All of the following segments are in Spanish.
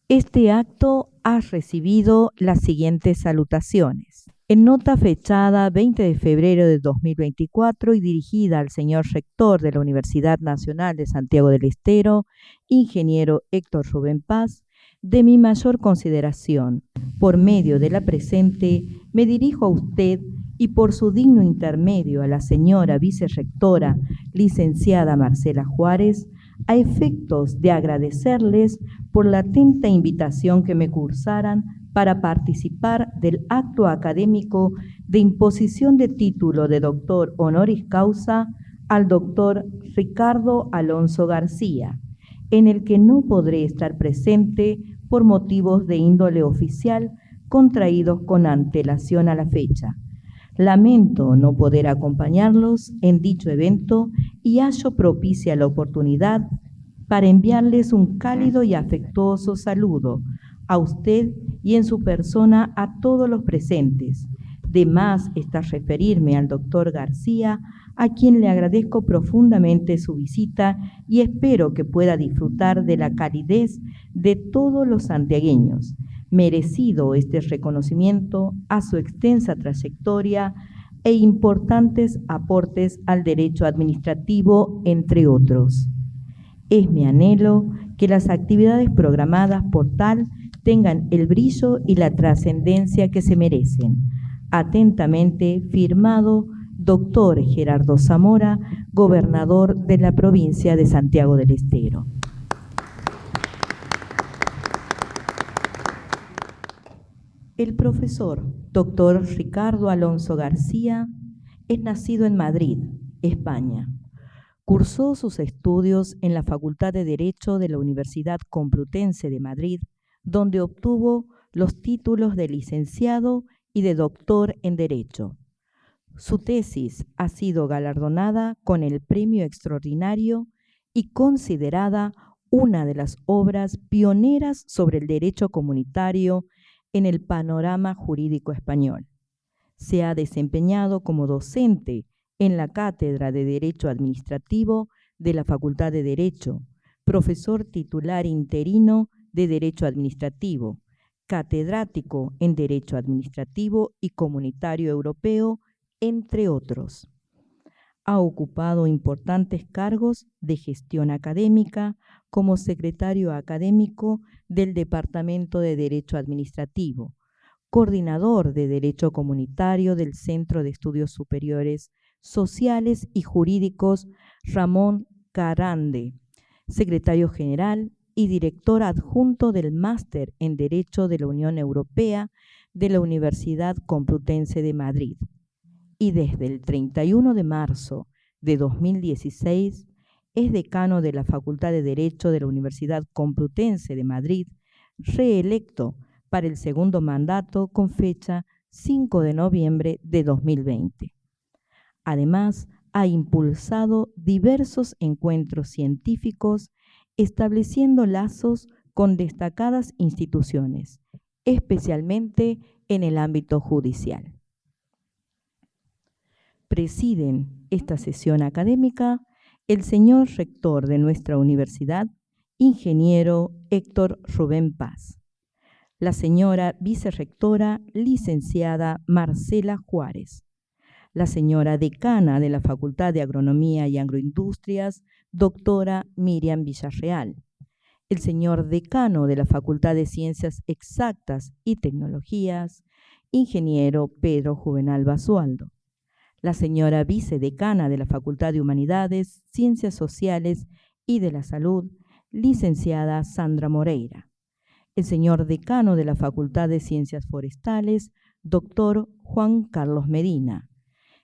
Este acto ha recibido las siguientes salutaciones. En nota fechada 20 de febrero de 2024 y dirigida al señor rector de la Universidad Nacional de Santiago del Estero, ingeniero Héctor Rubén Paz, de mi mayor consideración, por medio de la presente, me dirijo a usted y por su digno intermedio a la señora vicerrectora, licenciada Marcela Juárez, a efectos de agradecerles por la atenta invitación que me cursaran para participar del acto académico de imposición de título de doctor honoris causa al doctor Ricardo Alonso García, en el que no podré estar presente por motivos de índole oficial contraídos con antelación a la fecha. Lamento no poder acompañarlos en dicho evento y hallo propicia la oportunidad para enviarles un cálido y afectuoso saludo a usted y en su persona a todos los presentes. De más está referirme al doctor García, a quien le agradezco profundamente su visita y espero que pueda disfrutar de la calidez de todos los santiagueños. Merecido este reconocimiento a su extensa trayectoria e importantes aportes al derecho administrativo, entre otros. Es mi anhelo que las actividades programadas por tal tengan el brillo y la trascendencia que se merecen. Atentamente, firmado, doctor Gerardo Zamora, gobernador de la provincia de Santiago del Estero. El profesor doctor Ricardo Alonso García es nacido en Madrid, España. Cursó sus estudios en la Facultad de Derecho de la Universidad Complutense de Madrid, donde obtuvo los títulos de licenciado y de doctor en Derecho. Su tesis ha sido galardonada con el Premio Extraordinario y considerada una de las obras pioneras sobre el derecho comunitario en el panorama jurídico español. Se ha desempeñado como docente en la Cátedra de Derecho Administrativo de la Facultad de Derecho, profesor titular interino de Derecho Administrativo, catedrático en Derecho Administrativo y Comunitario Europeo, entre otros. Ha ocupado importantes cargos de gestión académica como secretario académico del Departamento de Derecho Administrativo, coordinador de Derecho Comunitario del Centro de Estudios Superiores Sociales y Jurídicos Ramón Carande, secretario general y director adjunto del Máster en Derecho de la Unión Europea de la Universidad Complutense de Madrid. Y desde el 31 de marzo de 2016 es decano de la Facultad de Derecho de la Universidad Complutense de Madrid, reelecto para el segundo mandato con fecha 5 de noviembre de 2020. Además, ha impulsado diversos encuentros científicos estableciendo lazos con destacadas instituciones, especialmente en el ámbito judicial. Presiden esta sesión académica el señor rector de nuestra universidad, ingeniero Héctor Rubén Paz, la señora vicerrectora, licenciada Marcela Juárez, la señora decana de la Facultad de Agronomía y Agroindustrias, doctora Miriam Villarreal, el señor decano de la Facultad de Ciencias Exactas y Tecnologías, ingeniero Pedro Juvenal Basualdo, la señora vicedecana de la Facultad de Humanidades, Ciencias Sociales y de la Salud, licenciada Sandra Moreira, el señor decano de la Facultad de Ciencias Forestales, doctor Juan Carlos Medina,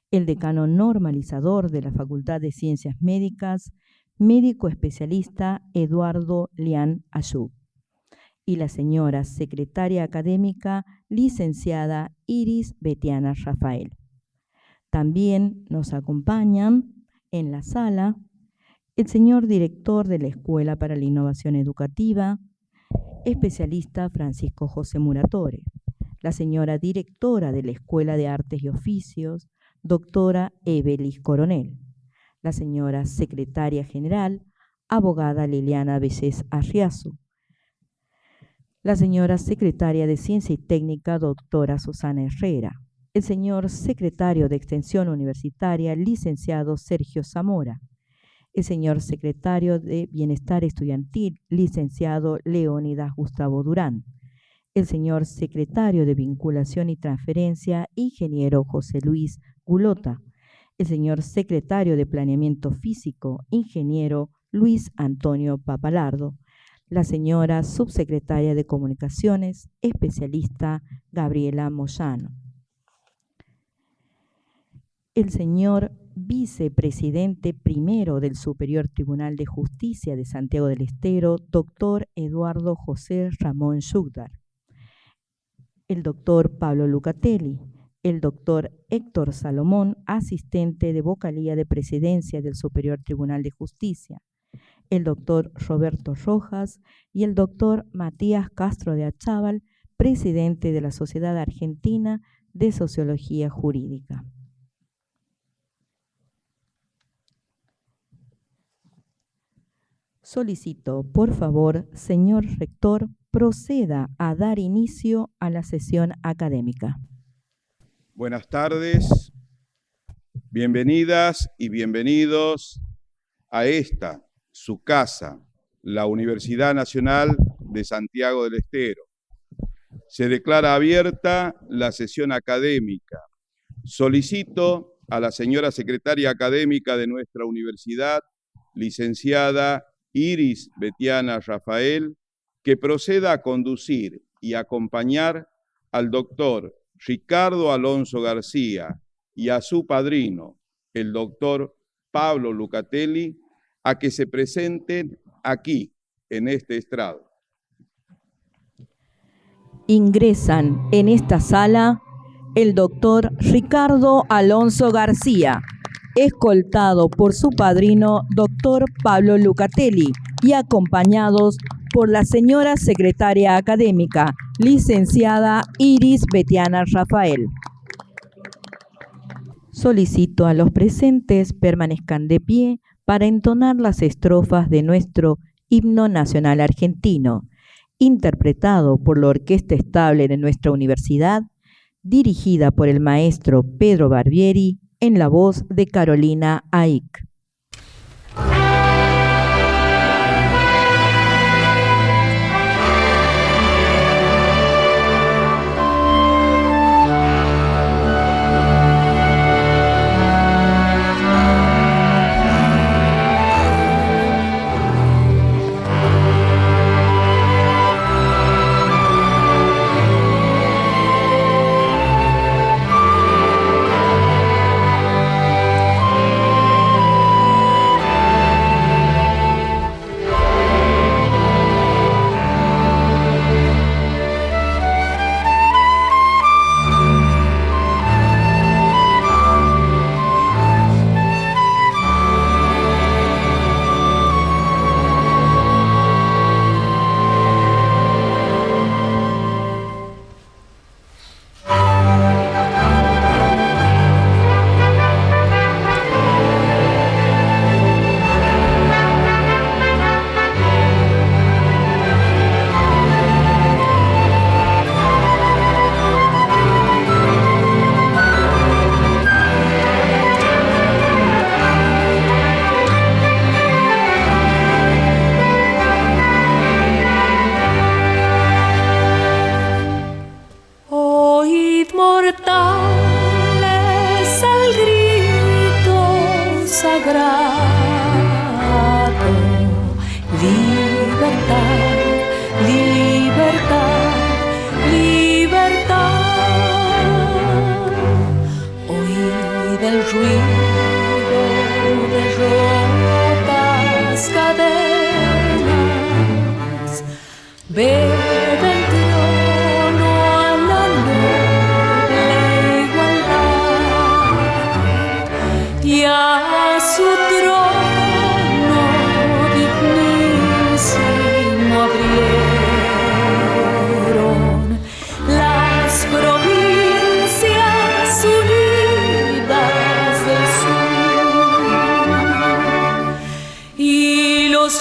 el decano normalizador de la Facultad de Ciencias Médicas, médico especialista Eduardo Lián Ayub, y la señora secretaria académica, licenciada Iris Betiana Rafael. También nos acompañan en la sala el señor director de la Escuela para la Innovación Educativa, especialista Francisco José Muratore, la señora directora de la Escuela de Artes y Oficios, doctora Evelis Coronel, la señora secretaria general, abogada Liliana Vellés Arriazu, la señora secretaria de Ciencia y Técnica, doctora Susana Herrera, el señor secretario de Extensión Universitaria, licenciado Sergio Zamora, el señor secretario de Bienestar Estudiantil, licenciado Leónidas Gustavo Durán, el señor secretario de Vinculación y Transferencia, ingeniero José Luis Gulota, el señor secretario de Planeamiento Físico, ingeniero Luis Antonio Papalardo, la señora subsecretaria de Comunicaciones, especialista Gabriela Moyano, el señor vicepresidente primero del Superior Tribunal de Justicia de Santiago del Estero, doctor Eduardo José Ramón Yugdar, el doctor Pablo Lucatelli, el doctor Héctor Salomón, asistente de vocalía de presidencia del Superior Tribunal de Justicia, el doctor Roberto Rojas y el doctor Matías Castro de Achával, presidente de la Sociedad Argentina de Sociología Jurídica. Solicito, por favor, señor rector, proceda a dar inicio a la sesión académica. Buenas tardes, bienvenidas y bienvenidos a esta, su casa, la Universidad Nacional de Santiago del Estero. Se declara abierta la sesión académica. Solicito a la señora secretaria académica de nuestra universidad, licenciada Iris Betiana Rafael, que proceda a conducir y acompañar al doctor Ricardo Alonso García y a su padrino, el doctor Pablo Lucatelli, a que se presenten aquí, en este estrado. Ingresan en esta sala el doctor Ricardo Alonso García, escoltado por su padrino, doctor Pablo Lucatelli, y acompañados por la señora secretaria académica, licenciada Iris Betiana Rafael. Solicito a los presentes permanezcan de pie para entonar las estrofas de nuestro himno nacional argentino, interpretado por la Orquesta Estable de nuestra universidad, dirigida por el maestro Pedro Barbieri, en la voz de Carolina Aick.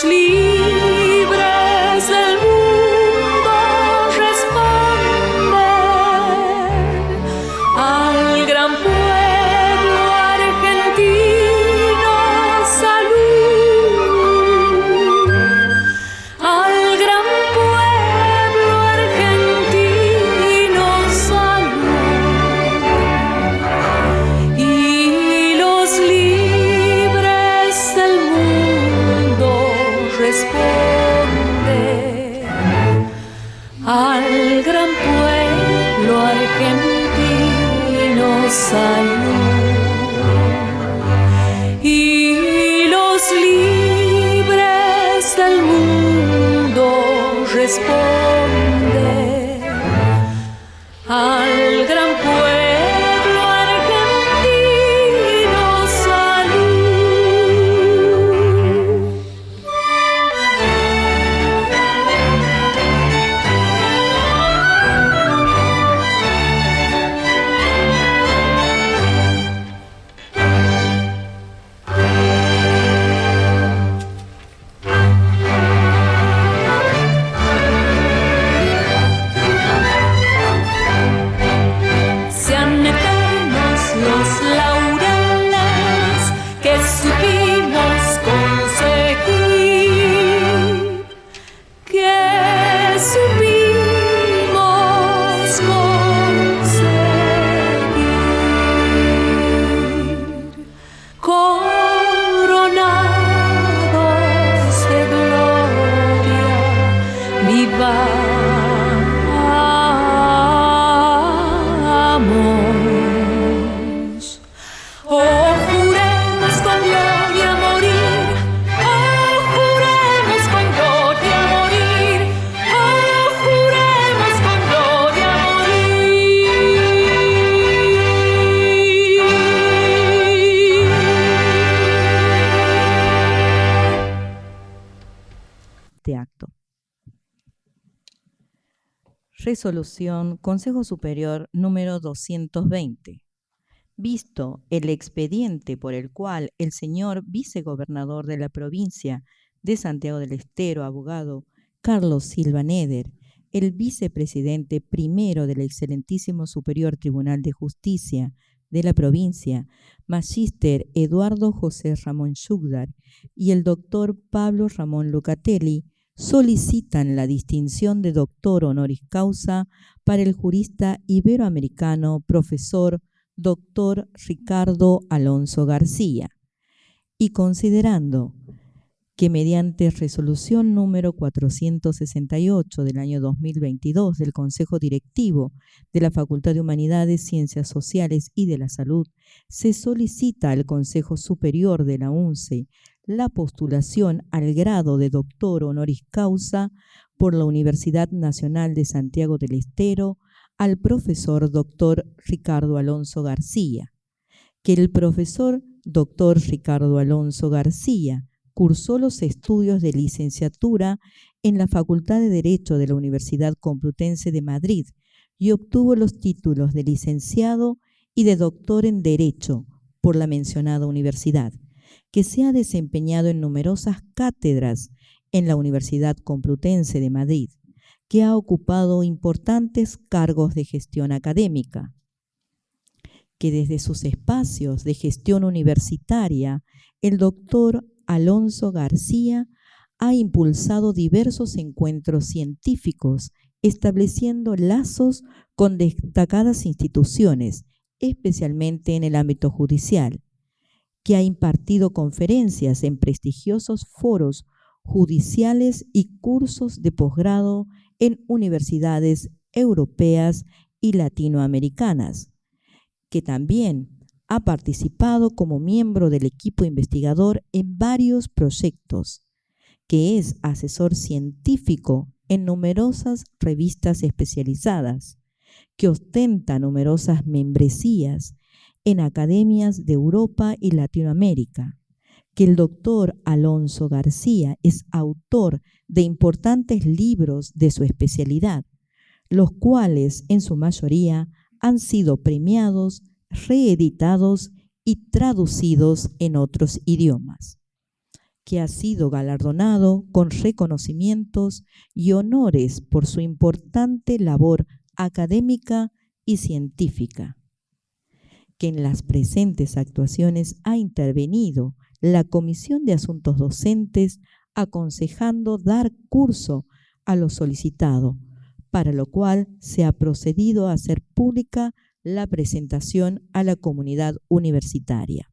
Libres del mundo gran pueblo argentino, salud. Y los libres del mundo responden al gran pueblo argentino, salud. Sean eternos los laureles que supimos conseguir, que supimos conseguir, coronados de gloria, vivamos. Oh, juremos con gloria morir, oh, juremos con gloria morir, oh, juremos con gloria morir. Este acto. Resolución Consejo Superior número 220. Visto el expediente por el cual el señor vicegobernador de la provincia de Santiago del Estero, abogado Carlos Silva Neder, el vicepresidente primero del excelentísimo Superior Tribunal de Justicia de la provincia, Magíster Eduardo José Ramón Schugdar, y el doctor Pablo Ramón Lucatelli, solicitan la distinción de doctor honoris causa para el jurista iberoamericano profesor doctor Ricardo Alonso García, y considerando que mediante resolución número 468 del año 2022 del Consejo Directivo de la Facultad de Humanidades, Ciencias Sociales y de la Salud, se solicita al Consejo Superior de la UNCE la postulación al grado de doctor honoris causa por la Universidad Nacional de Santiago del Estero al profesor doctor Ricardo Alonso García, que el profesor doctor Ricardo Alonso García cursó los estudios de licenciatura en la Facultad de Derecho de la Universidad Complutense de Madrid y obtuvo los títulos de licenciado y de doctor en Derecho por la mencionada universidad, que se ha desempeñado en numerosas cátedras en la Universidad Complutense de Madrid, que ha ocupado importantes cargos de gestión académica, que desde sus espacios de gestión universitaria, el doctor Alonso García ha impulsado diversos encuentros científicos, estableciendo lazos con destacadas instituciones, especialmente en el ámbito judicial, que ha impartido conferencias en prestigiosos foros judiciales y cursos de posgrado en universidades europeas y latinoamericanas, que también ha participado como miembro del equipo investigador en varios proyectos, que es asesor científico en numerosas revistas especializadas, que ostenta numerosas membresías en academias de Europa y Latinoamérica, que el doctor Alonso García es autor de importantes libros de su especialidad, los cuales en su mayoría han sido premiados, reeditados y traducidos en otros idiomas, que ha sido galardonado con reconocimientos y honores por su importante labor académica y científica, que en las presentes actuaciones ha intervenido la Comisión de Asuntos Docentes aconsejando dar curso a lo solicitado, para lo cual se ha procedido a hacer pública la presentación a la comunidad universitaria.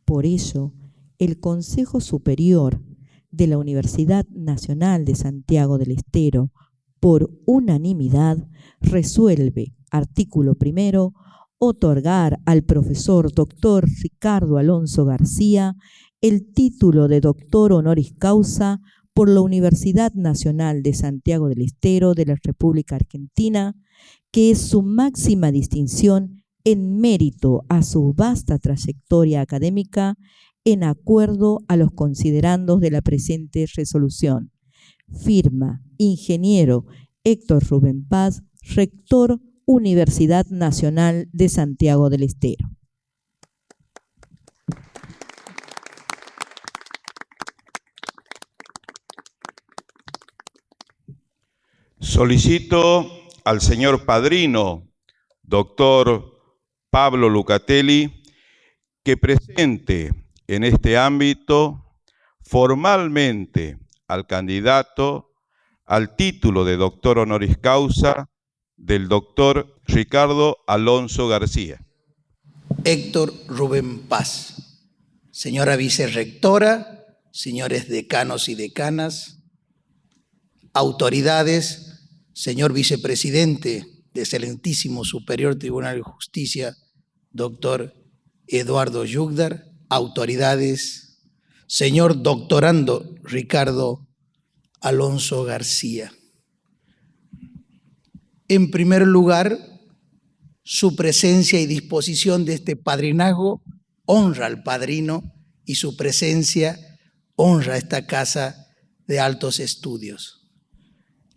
Por ello, el Consejo Superior de la Universidad Nacional de Santiago del Estero, por unanimidad, resuelve, artículo primero, otorgar al profesor doctor Ricardo Alonso García el título de doctor honoris causa por la Universidad Nacional de Santiago del Estero de la República Argentina, que es su máxima distinción en mérito a su vasta trayectoria académica, en acuerdo a los considerandos de la presente resolución. Firma, ingeniero Héctor Rubén Paz, rector Universidad Nacional de Santiago del Estero. Solicito al señor padrino, doctor Pablo Lucatelli, que presente en este ámbito formalmente al candidato al título de doctor honoris causa del doctor Ricardo Alonso García. Héctor Rubén Paz. Señora vicerrectora, señores decanos y decanas, autoridades, señor vicepresidente del Excelentísimo Superior Tribunal de Justicia, doctor Eduardo Yugdar, autoridades, señor doctorando Ricardo Alonso García. En primer lugar, su presencia y disposición de este padrinazgo honra al padrino y su presencia honra a esta casa de altos estudios.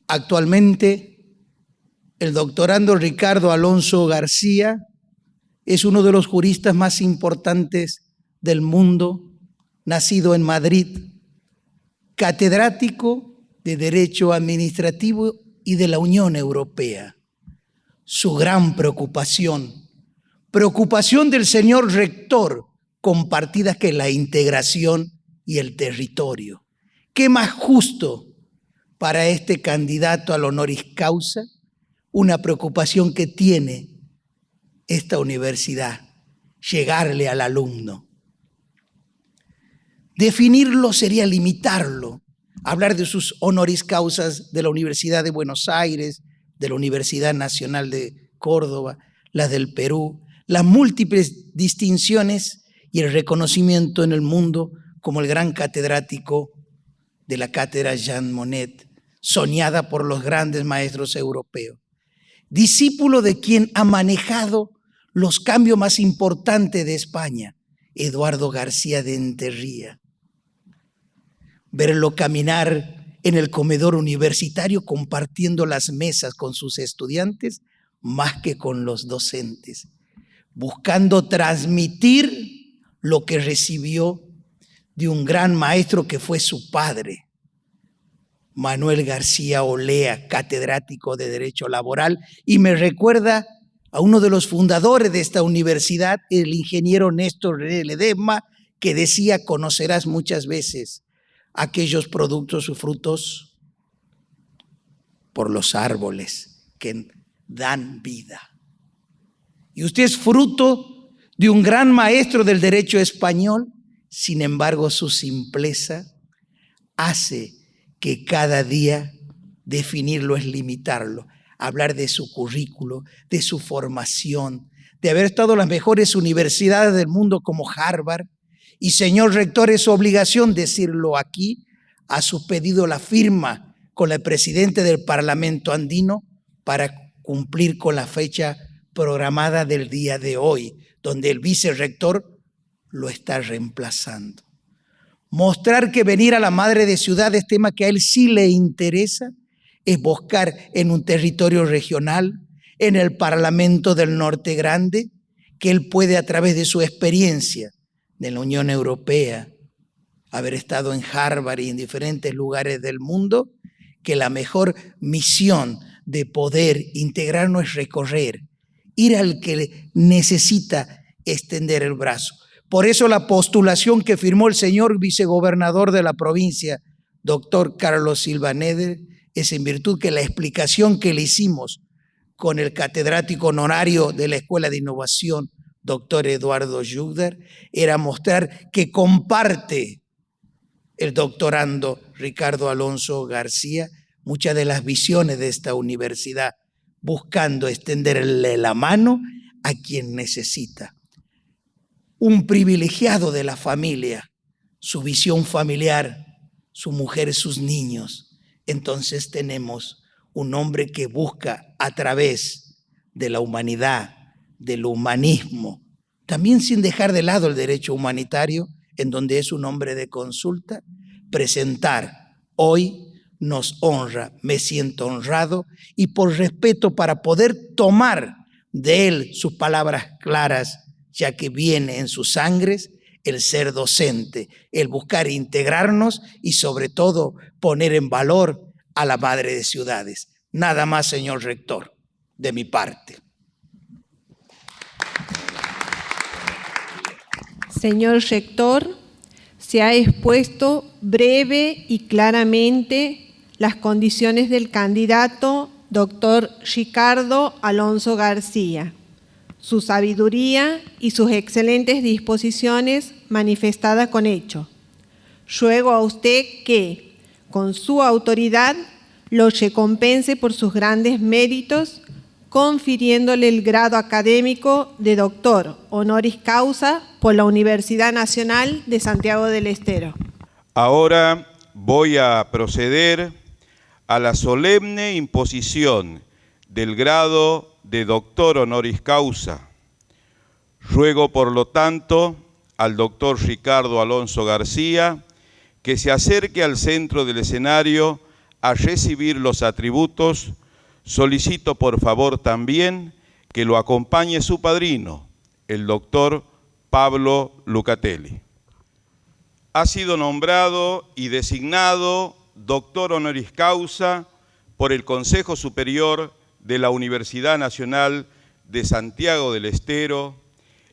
Actualmente, el doctorando Ricardo Alonso García es uno de los juristas más importantes del mundo, nacido en Madrid, catedrático de Derecho Administrativo y de la Unión Europea. Su gran preocupación del señor rector, compartida que la integración y el territorio. ¿Qué más justo para este candidato al honoris causa? Una preocupación que tiene esta universidad, llegarle al alumno. Definirlo sería limitarlo. Hablar de sus honoris causas de la Universidad de Buenos Aires, de la Universidad Nacional de Córdoba, las del Perú, las múltiples distinciones y el reconocimiento en el mundo como el gran catedrático de la cátedra Jean Monnet, soñada por los grandes maestros europeos. Discípulo de quien ha manejado los cambios más importantes de España, Eduardo García de Enterría. Verlo caminar en el comedor universitario compartiendo las mesas con sus estudiantes más que con los docentes, buscando transmitir lo que recibió de un gran maestro que fue su padre, Manuel García Olea, catedrático de Derecho Laboral, y me recuerda a uno de los fundadores de esta universidad, el ingeniero Néstor Ledesma, que decía: conocerás muchas veces aquellos productos o frutos por los árboles que dan vida. Y usted es fruto de un gran maestro del derecho español, sin embargo su simpleza hace que cada día definirlo es limitarlo. Hablar de su currículo, de su formación, de haber estado en las mejores universidades del mundo como Harvard. Y señor rector, es su obligación decirlo aquí. Ha suspendido la firma con el presidente del Parlamento andino para cumplir con la fecha programada del día de hoy, donde el vicerrector lo está reemplazando. Mostrar que venir a la madre de ciudad es tema que a él sí le interesa, es buscar en un territorio regional, en el Parlamento del Norte Grande, que él puede, a través de su experiencia de la Unión Europea, haber estado en Harvard y en diferentes lugares del mundo, que la mejor misión de poder integrarnos es recorrer, ir al que necesita extender el brazo. Por eso la postulación que firmó el señor vicegobernador de la provincia, doctor Carlos Silva Neder, es en virtud que la explicación que le hicimos con el catedrático honorario de la Escuela de Innovación, doctor Eduardo Yugdar, era mostrar que comparte el doctorando Ricardo Alonso García muchas de las visiones de esta universidad, buscando extenderle la mano a quien necesita. Un privilegiado de la familia, su visión familiar, su mujer, sus niños. Entonces tenemos un hombre que busca a través de la humanidad, del humanismo, también sin dejar de lado el derecho humanitario, en donde es un hombre de consulta, presentar hoy nos honra, me siento honrado, y por respeto para poder tomar de él sus palabras claras, ya que viene en sus sangres el ser docente, el buscar integrarnos y sobre todo poner en valor a la Madre de Ciudades. Nada más, señor rector, de mi parte. Señor rector, se ha expuesto breve y claramente las condiciones del candidato doctor Ricardo Alonso García, su sabiduría y sus excelentes disposiciones manifestadas con hecho. Ruego a usted que, con su autoridad, lo recompense por sus grandes méritos, confiriéndole el grado académico de doctor honoris causa por la Universidad Nacional de Santiago del Estero. Ahora voy a proceder a la solemne imposición del grado de doctor honoris causa. Ruego, por lo tanto, al doctor Ricardo Alonso García que se acerque al centro del escenario a recibir los atributos. Solicito por favor también que lo acompañe su padrino, el doctor Pablo Lucatelli. Ha sido nombrado y designado doctor honoris causa por el Consejo Superior de la Universidad Nacional de Santiago del Estero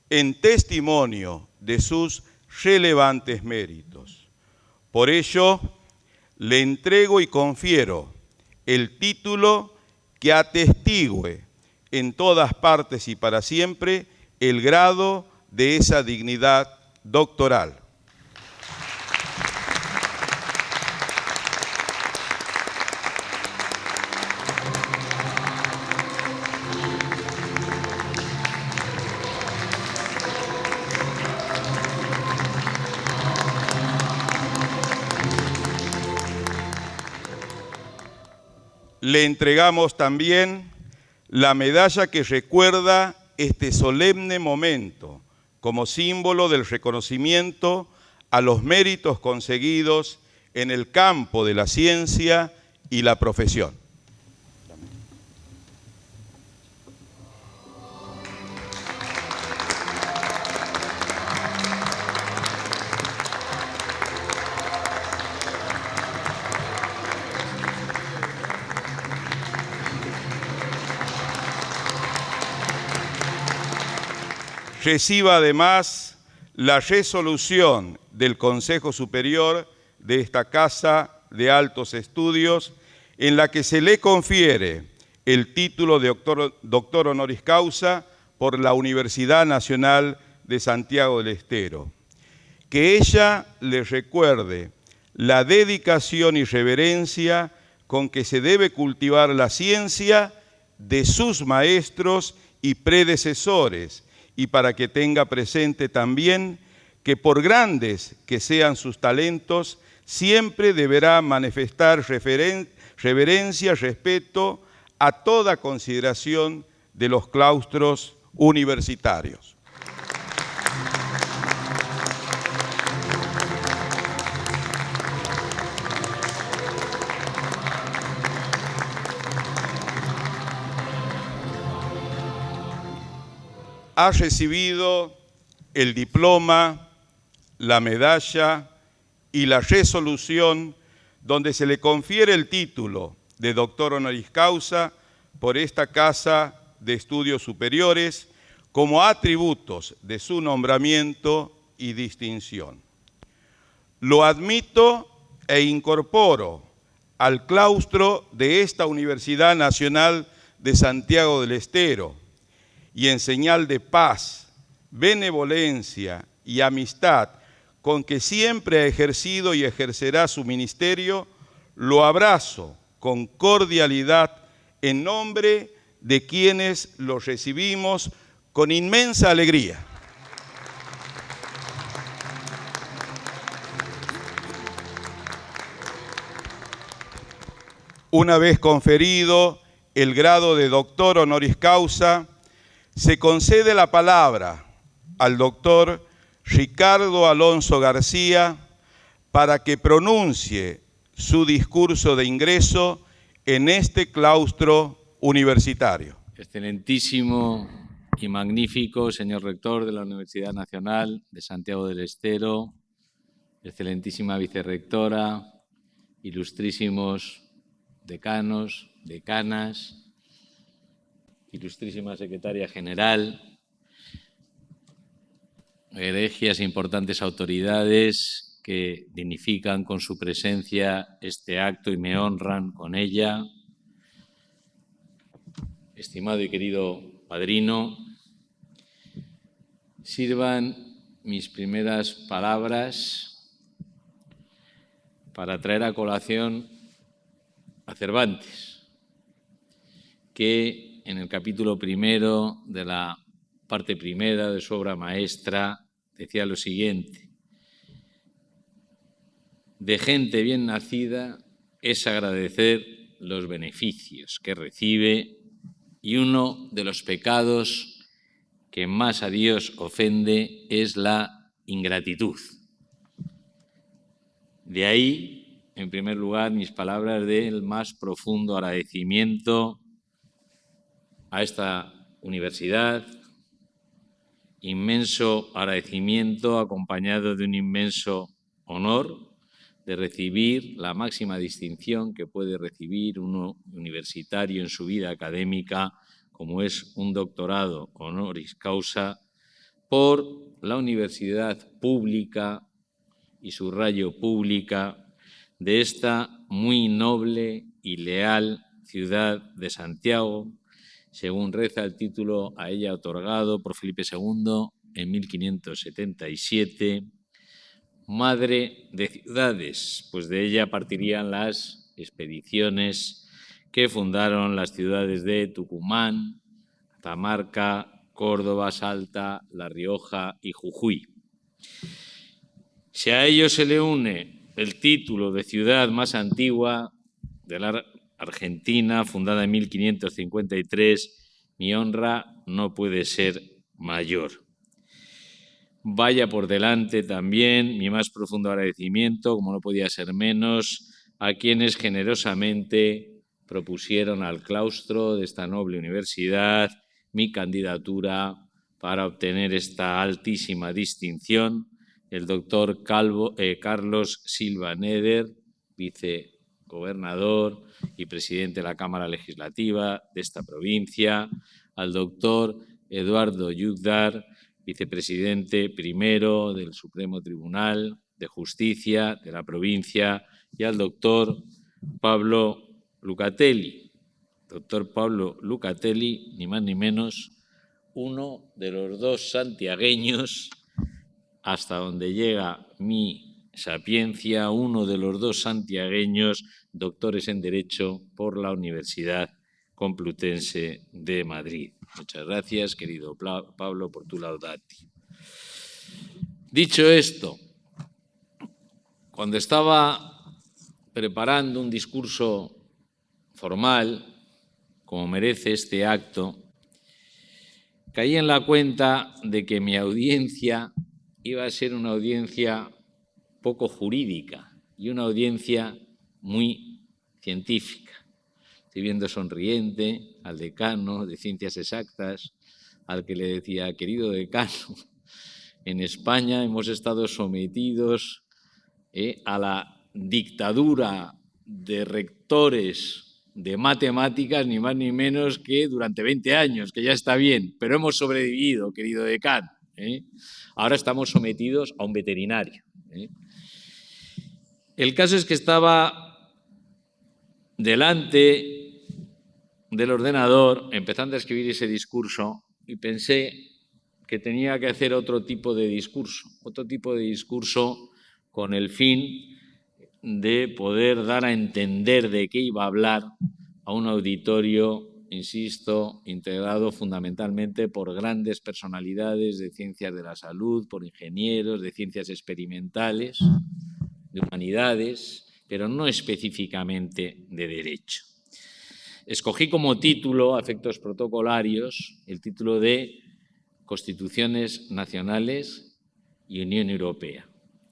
en testimonio de sus relevantes méritos. Por ello, le entrego y confiero el título que atestigue en todas partes y para siempre el grado de esa dignidad doctoral. Le entregamos también la medalla que recuerda este solemne momento como símbolo del reconocimiento a los méritos conseguidos en el campo de la ciencia y la profesión. Reciba además la resolución del Consejo Superior de esta Casa de Altos Estudios en la que se le confiere el título de doctor honoris causa por la Universidad Nacional de Santiago del Estero. Que ella le recuerde la dedicación y reverencia con que se debe cultivar la ciencia de sus maestros y predecesores, y para que tenga presente también que por grandes que sean sus talentos, siempre deberá manifestar reverencia, respeto a toda consideración de los claustros universitarios. Ha recibido el diploma, la medalla y la resolución donde se le confiere el título de doctor honoris causa por esta Casa de Estudios Superiores como atributos de su nombramiento y distinción. Lo admito e incorporo al claustro de esta Universidad Nacional de Santiago del Estero, y en señal de paz, benevolencia y amistad con que siempre ha ejercido y ejercerá su ministerio, lo abrazo con cordialidad en nombre de quienes los recibimos con inmensa alegría. Una vez conferido el grado de doctor honoris causa, se concede la palabra al doctor Ricardo Alonso García para que pronuncie su discurso de ingreso en este claustro universitario. Excelentísimo y magnífico señor rector de la Universidad Nacional de Santiago del Estero, excelentísima vicerrectora, ilustrísimos decanos, decanas, ilustrísima secretaria general, egregias e importantes autoridades que dignifican con su presencia este acto y me honran con ella. Estimado y querido padrino, sirvan mis primeras palabras para traer a colación a Cervantes, que en el capítulo primero de la parte primera de su obra maestra decía lo siguiente: de gente bien nacida es agradecer los beneficios que recibe, y uno de los pecados que más a Dios ofende es la ingratitud. De ahí, en primer lugar, mis palabras del más profundo agradecimiento a esta universidad, inmenso agradecimiento acompañado de un inmenso honor de recibir la máxima distinción que puede recibir un universitario en su vida académica, como es un doctorado honoris causa por la universidad pública, y subrayo pública, de esta muy noble y leal ciudad de Santiago, según reza el título a ella otorgado por Felipe II en 1577, madre de ciudades, pues de ella partirían las expediciones que fundaron las ciudades de Tucumán, Catamarca, Córdoba, Salta, La Rioja y Jujuy. Si a ello se le une el título de ciudad más antigua de la Argentina, fundada en 1553, mi honra no puede ser mayor. Vaya por delante también mi más profundo agradecimiento, como no podía ser menos, a quienes generosamente propusieron al claustro de esta noble universidad mi candidatura para obtener esta altísima distinción: el doctor Carlos Silva Neder, vicegobernador y presidente de la Cámara Legislativa de esta provincia; al doctor Eduardo Yugdar, vicepresidente primero del Supremo Tribunal de Justicia de la provincia; y al doctor Pablo Lucatelli. Doctor Pablo Lucatelli, ni más ni menos, uno de los dos santiagueños, hasta donde llega mi sapiencia, uno de los dos santiagueños doctores en Derecho por la Universidad Complutense de Madrid. Muchas gracias, querido Pablo, por tu laudati. Dicho esto, cuando estaba preparando un discurso formal, como merece este acto, caí en la cuenta de que mi audiencia iba a ser una audiencia poco jurídica y una audiencia muy científica. Estoy viendo sonriente al decano de Ciencias Exactas, al que le decía: querido decano, en España hemos estado sometidos a la dictadura de rectores de matemáticas, ni más ni menos que durante 20 años, que ya está bien, pero hemos sobrevivido, querido decano. Ahora estamos sometidos a un veterinario. El caso es que estaba delante del ordenador empezando a escribir ese discurso y pensé que tenía que hacer otro tipo de discurso con el fin de poder dar a entender de qué iba a hablar a un auditorio, insisto, integrado fundamentalmente por grandes personalidades de ciencias de la salud, por ingenieros, de ciencias experimentales, de humanidades, pero no específicamente de derecho. Escogí como título, a efectos protocolarios, el título de Constituciones Nacionales y Unión Europea.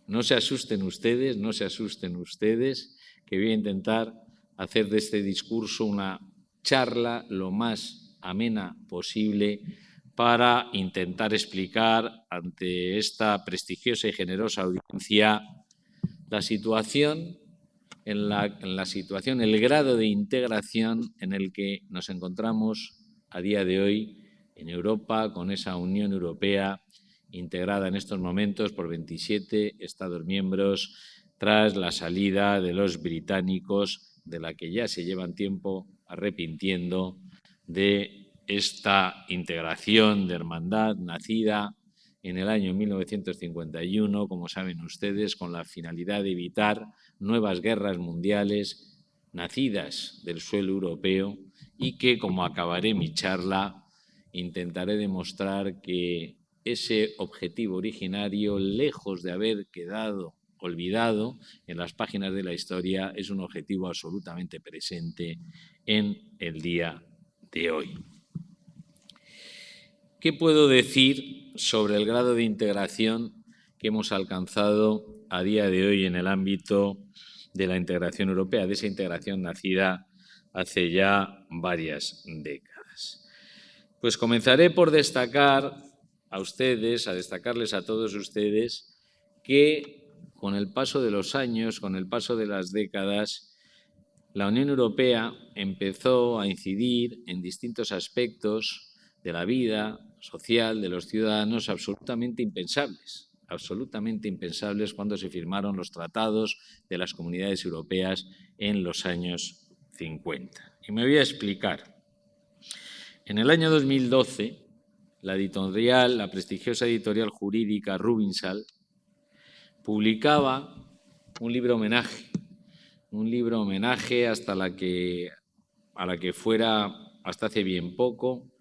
No se asusten ustedes, que voy a intentar hacer de este discurso una charla lo más amena posible para intentar explicar ante esta prestigiosa y generosa audiencia la situación, el grado de integración en el que nos encontramos a día de hoy en Europa, con esa Unión Europea integrada en estos momentos por 27 Estados miembros tras la salida de los británicos, de la que ya se llevan tiempo arrepintiendo de esta integración de hermandad nacida en el año 1951, como saben ustedes, con la finalidad de evitar nuevas guerras mundiales nacidas del suelo europeo y que, como acabaré mi charla, intentaré demostrar que ese objetivo originario, lejos de haber quedado olvidado en las páginas de la historia, es un objetivo absolutamente presente en el día de hoy. ¿Qué puedo decir sobre el grado de integración que hemos alcanzado a día de hoy en el ámbito de la integración europea, de esa integración nacida hace ya varias décadas? Pues comenzaré por destacar a ustedes, a destacarles a todos ustedes que con el paso de los años, con el paso de las décadas, la Unión Europea empezó a incidir en distintos aspectos de la vida social de los ciudadanos absolutamente impensables cuando se firmaron los tratados de las comunidades europeas en los años 50. Y me voy a explicar. En el año 2012, la prestigiosa editorial jurídica Rubinsal publicaba un libro homenaje a la que fuera hasta hace bien poco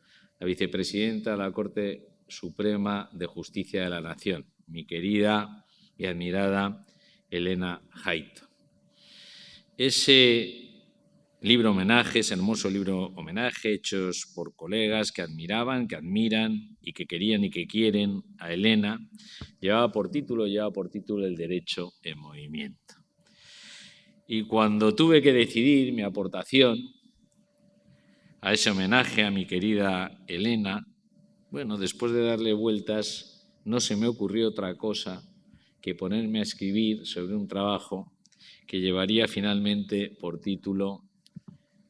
la vicepresidenta de la Corte Suprema de Justicia de la Nación, mi querida y admirada Elena Hayton. Ese libro homenaje, ese hermoso libro homenaje hechos por colegas que admiraban, que admiran y que querían y que quieren a Elena, llevaba por título El derecho en movimiento. Y cuando tuve que decidir mi aportación a ese homenaje a mi querida Elena, bueno, después de darle vueltas, no se me ocurrió otra cosa que ponerme a escribir sobre un trabajo que llevaría finalmente por título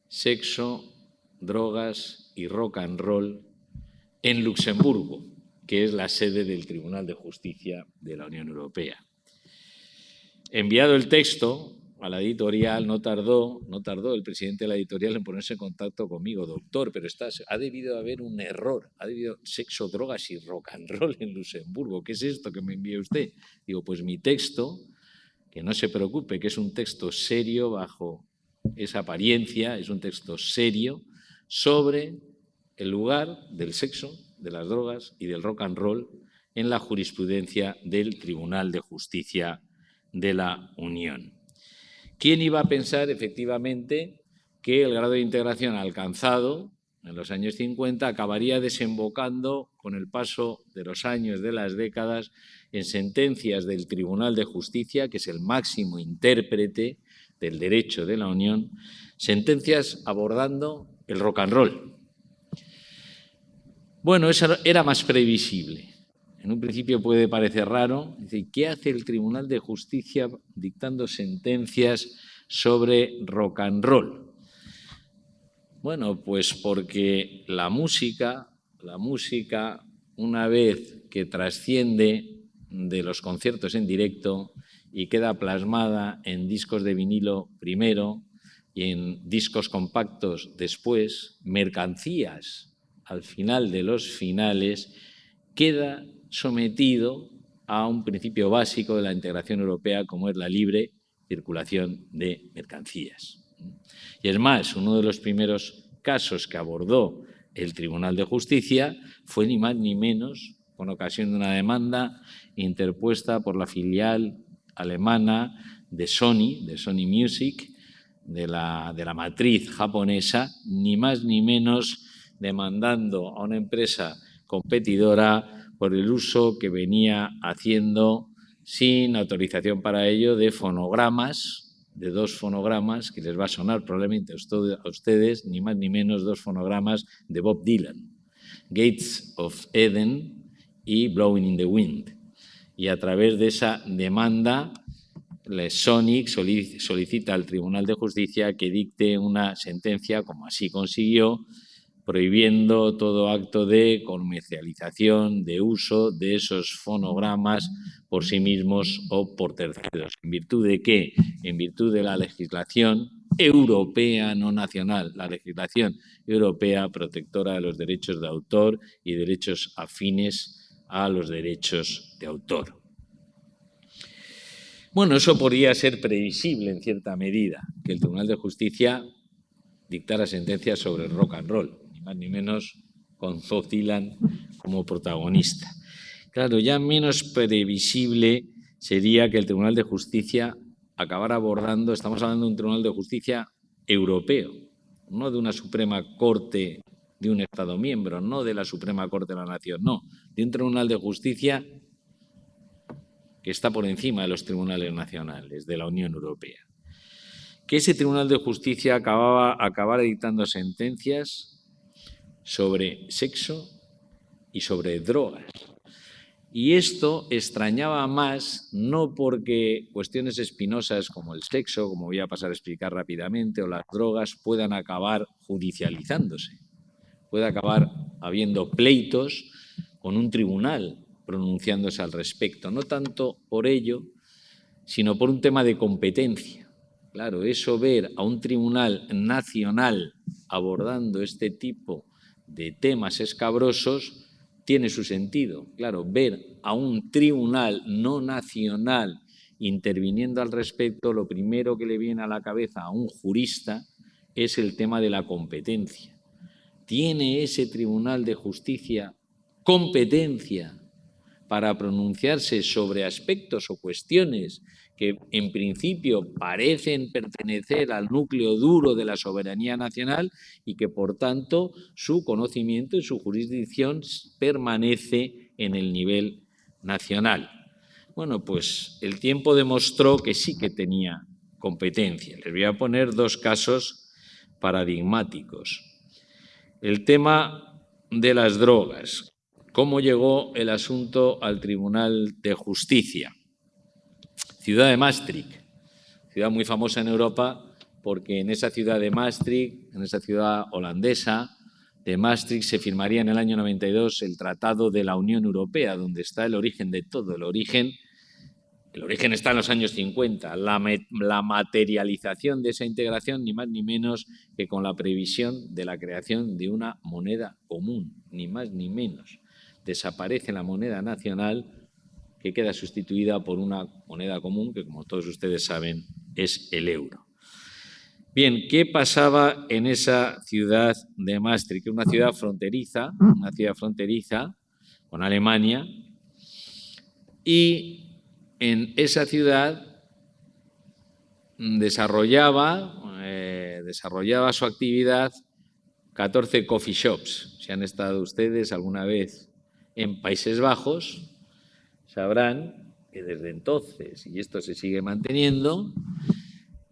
Sexo, drogas y rock and roll en Luxemburgo, que es la sede del Tribunal de Justicia de la Unión Europea. Enviado el texto a la editorial, no tardó el presidente de la editorial en ponerse en contacto conmigo. Doctor, pero ha debido haber un error, sexo, drogas y rock and roll en Luxemburgo. ¿Qué es esto que me envía usted? Digo, pues mi texto, que no se preocupe, que es un texto serio bajo esa apariencia, es un texto serio sobre el lugar del sexo, de las drogas y del rock and roll en la jurisprudencia del Tribunal de Justicia de la Unión. ¿Quién iba a pensar efectivamente que el grado de integración alcanzado en los años 50 acabaría desembocando con el paso de los años, de las décadas, en sentencias del Tribunal de Justicia, que es el máximo intérprete del derecho de la Unión, sentencias abordando el rock and roll? Bueno, eso era más previsible. En un principio puede parecer raro. ¿Qué hace el Tribunal de Justicia dictando sentencias sobre rock and roll? Bueno, pues porque la música, una vez que trasciende de los conciertos en directo y queda plasmada en discos de vinilo primero y en discos compactos después, mercancías al final de los finales, queda sometido a un principio básico de la integración europea, como es la libre circulación de mercancías. Y es más, uno de los primeros casos que abordó el Tribunal de Justicia fue ni más ni menos con ocasión de una demanda interpuesta por la filial alemana de Sony Music, de la matriz japonesa, ni más ni menos demandando a una empresa competidora por el uso que venía haciendo sin autorización para ello de fonogramas, de 2 fonogramas, que les va a sonar probablemente a ustedes, ni más ni menos 2 fonogramas de Bob Dylan, Gates of Eden y Blowing in the Wind. Y a través de esa demanda, Sonic solicita al Tribunal de Justicia que dicte una sentencia, como así consiguió, prohibiendo todo acto de comercialización, de uso de esos fonogramas por sí mismos o por terceros. ¿En virtud de qué? En virtud de la legislación europea, no nacional, la legislación europea protectora de los derechos de autor y derechos afines a los derechos de autor. Bueno, eso podría ser previsible en cierta medida, que el Tribunal de Justicia dictara sentencias sobre el rock and roll, ni más ni menos con Bob Dylan como protagonista. Claro, ya menos previsible sería que el Tribunal de Justicia acabara abordando, estamos hablando de un Tribunal de Justicia europeo, no de una Suprema Corte de un Estado miembro, no de la Suprema Corte de la Nación, no, de un Tribunal de Justicia que está por encima de los tribunales nacionales de la Unión Europea. Que ese Tribunal de Justicia acabara dictando sentencias sobre sexo y sobre drogas. Y esto extrañaba más, no porque cuestiones espinosas como el sexo, como voy a pasar a explicar rápidamente, o las drogas puedan acabar judicializándose, puede acabar habiendo pleitos con un tribunal pronunciándose al respecto, no tanto por ello, sino por un tema de competencia. Claro, eso ver a un tribunal nacional abordando este tipo de temas escabrosos tiene su sentido. Claro, ver a un tribunal no nacional interviniendo al respecto, lo primero que le viene a la cabeza a un jurista es el tema de la competencia. ¿Tiene ese Tribunal de Justicia competencia para pronunciarse sobre aspectos o cuestiones que en principio parecen pertenecer al núcleo duro de la soberanía nacional y que por tanto su conocimiento y su jurisdicción permanece en el nivel nacional? Bueno, pues el tiempo demostró que sí que tenía competencia. Les voy a poner 2 casos paradigmáticos. El tema de las drogas. ¿Cómo llegó el asunto al Tribunal de Justicia? Ciudad de Maastricht, ciudad muy famosa en Europa porque en esa ciudad de Maastricht, en esa ciudad holandesa de Maastricht, se firmaría en el año 92 el Tratado de la Unión Europea, donde está el origen de todo. El origen está en los años 50. La materialización de esa integración, ni más ni menos que con la previsión de la creación de una moneda común, ni más ni menos. Desaparece la moneda nacional que queda sustituida por una moneda común que, como todos ustedes saben, es el euro. Bien, ¿qué pasaba en esa ciudad de Maastricht? Una ciudad fronteriza con Alemania, y en esa ciudad desarrollaba su actividad 14 coffee shops. Si han estado ustedes alguna vez en Países Bajos, sabrán que desde entonces, y esto se sigue manteniendo,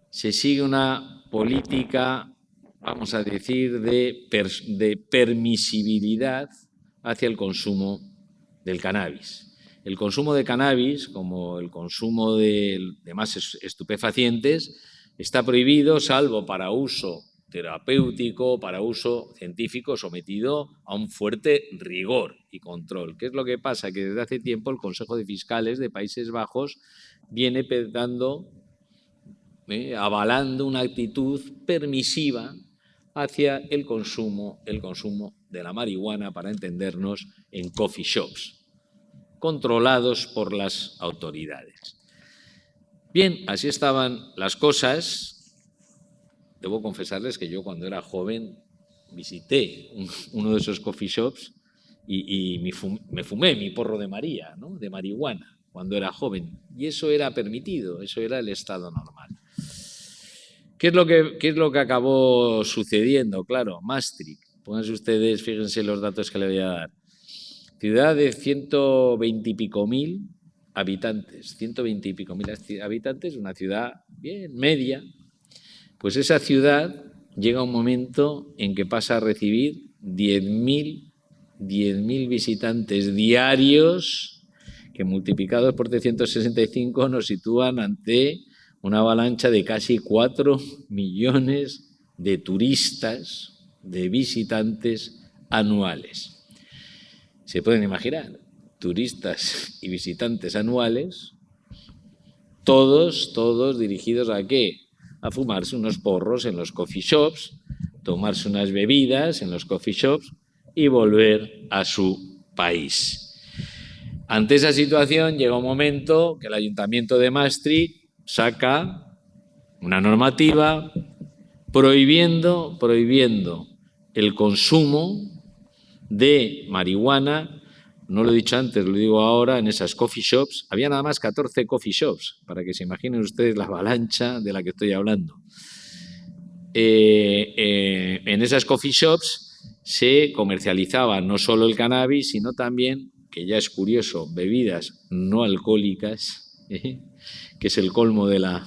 se sigue una política, vamos a decir, de permisibilidad hacia el consumo del cannabis. El consumo de cannabis, como el consumo de demás estupefacientes, está prohibido salvo para uso terapéutico, para uso científico, sometido a un fuerte rigor y control. ¿Qué es lo que pasa? Que desde hace tiempo el Consejo de Fiscales de Países Bajos viene avalando una actitud permisiva hacia el consumo de la marihuana, para entendernos, en coffee shops, controlados por las autoridades. Bien, así estaban las cosas. Debo confesarles que yo cuando era joven visité uno de esos coffee shops y me fumé mi porro de María, ¿no? De marihuana, cuando era joven. Y eso era permitido, eso era el estado normal. ¿Qué es lo que acabó sucediendo? Claro, Maastricht. Pónganse ustedes, fíjense los datos que le voy a dar. Ciudad de 120 y pico mil habitantes. 120 y pico mil habitantes, una ciudad bien media. Pues esa ciudad llega un momento en que pasa a recibir 10.000 visitantes diarios, que multiplicados por 365 nos sitúan ante una avalancha de casi 4 millones de turistas, de visitantes anuales. Se pueden imaginar, turistas y visitantes anuales, todos dirigidos ¿a qué? A fumarse unos porros en los coffee shops, tomarse unas bebidas en los coffee shops y volver a su país. Ante esa situación llega un momento que el Ayuntamiento de Maastricht saca una normativa prohibiendo el consumo de marihuana. No lo he dicho antes, lo digo ahora, en esas coffee shops. Había nada más 14 coffee shops, para que se imaginen ustedes la avalancha de la que estoy hablando. En esas coffee shops se comercializaba no solo el cannabis, sino también, que ya es curioso, bebidas no alcohólicas, que es el colmo de la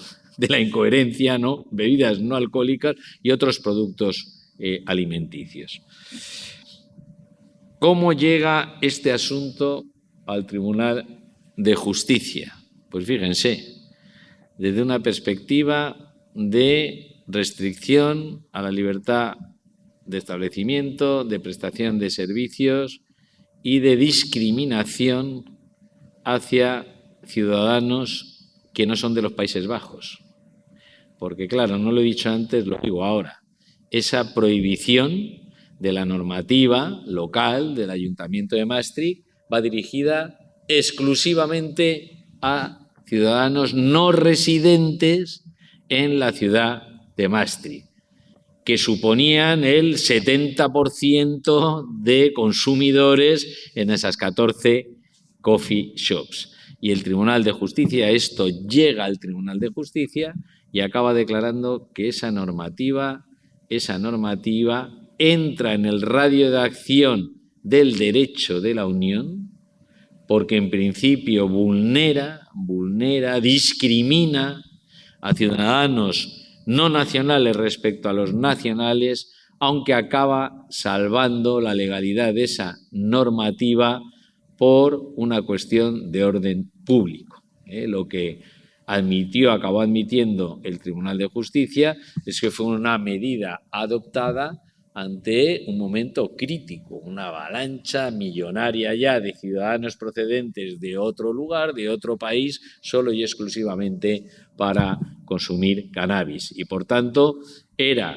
incoherencia, ¿no? Bebidas no alcohólicas y otros productos alimenticios. ¿Cómo llega este asunto al Tribunal de Justicia? Pues fíjense, desde una perspectiva de restricción a la libertad de establecimiento, de prestación de servicios y de discriminación hacia ciudadanos que no son de los Países Bajos. Porque, claro, no lo he dicho antes, lo digo ahora. Esa prohibición de la normativa local del Ayuntamiento de Maastricht va dirigida exclusivamente a ciudadanos no residentes en la ciudad de Maastricht, que suponían el 70% de consumidores en esas 14 coffee shops. Y el Tribunal de Justicia, esto llega al Tribunal de Justicia y acaba declarando que esa normativa entra en el radio de acción del derecho de la Unión, porque en principio vulnera, discrimina a ciudadanos no nacionales respecto a los nacionales, aunque acaba salvando la legalidad de esa normativa por una cuestión de orden público. Lo que acabó admitiendo el Tribunal de Justicia es que fue una medida adoptada ante un momento crítico, una avalancha millonaria ya de ciudadanos procedentes de otro lugar, de otro país, solo y exclusivamente para consumir cannabis. Y por tanto era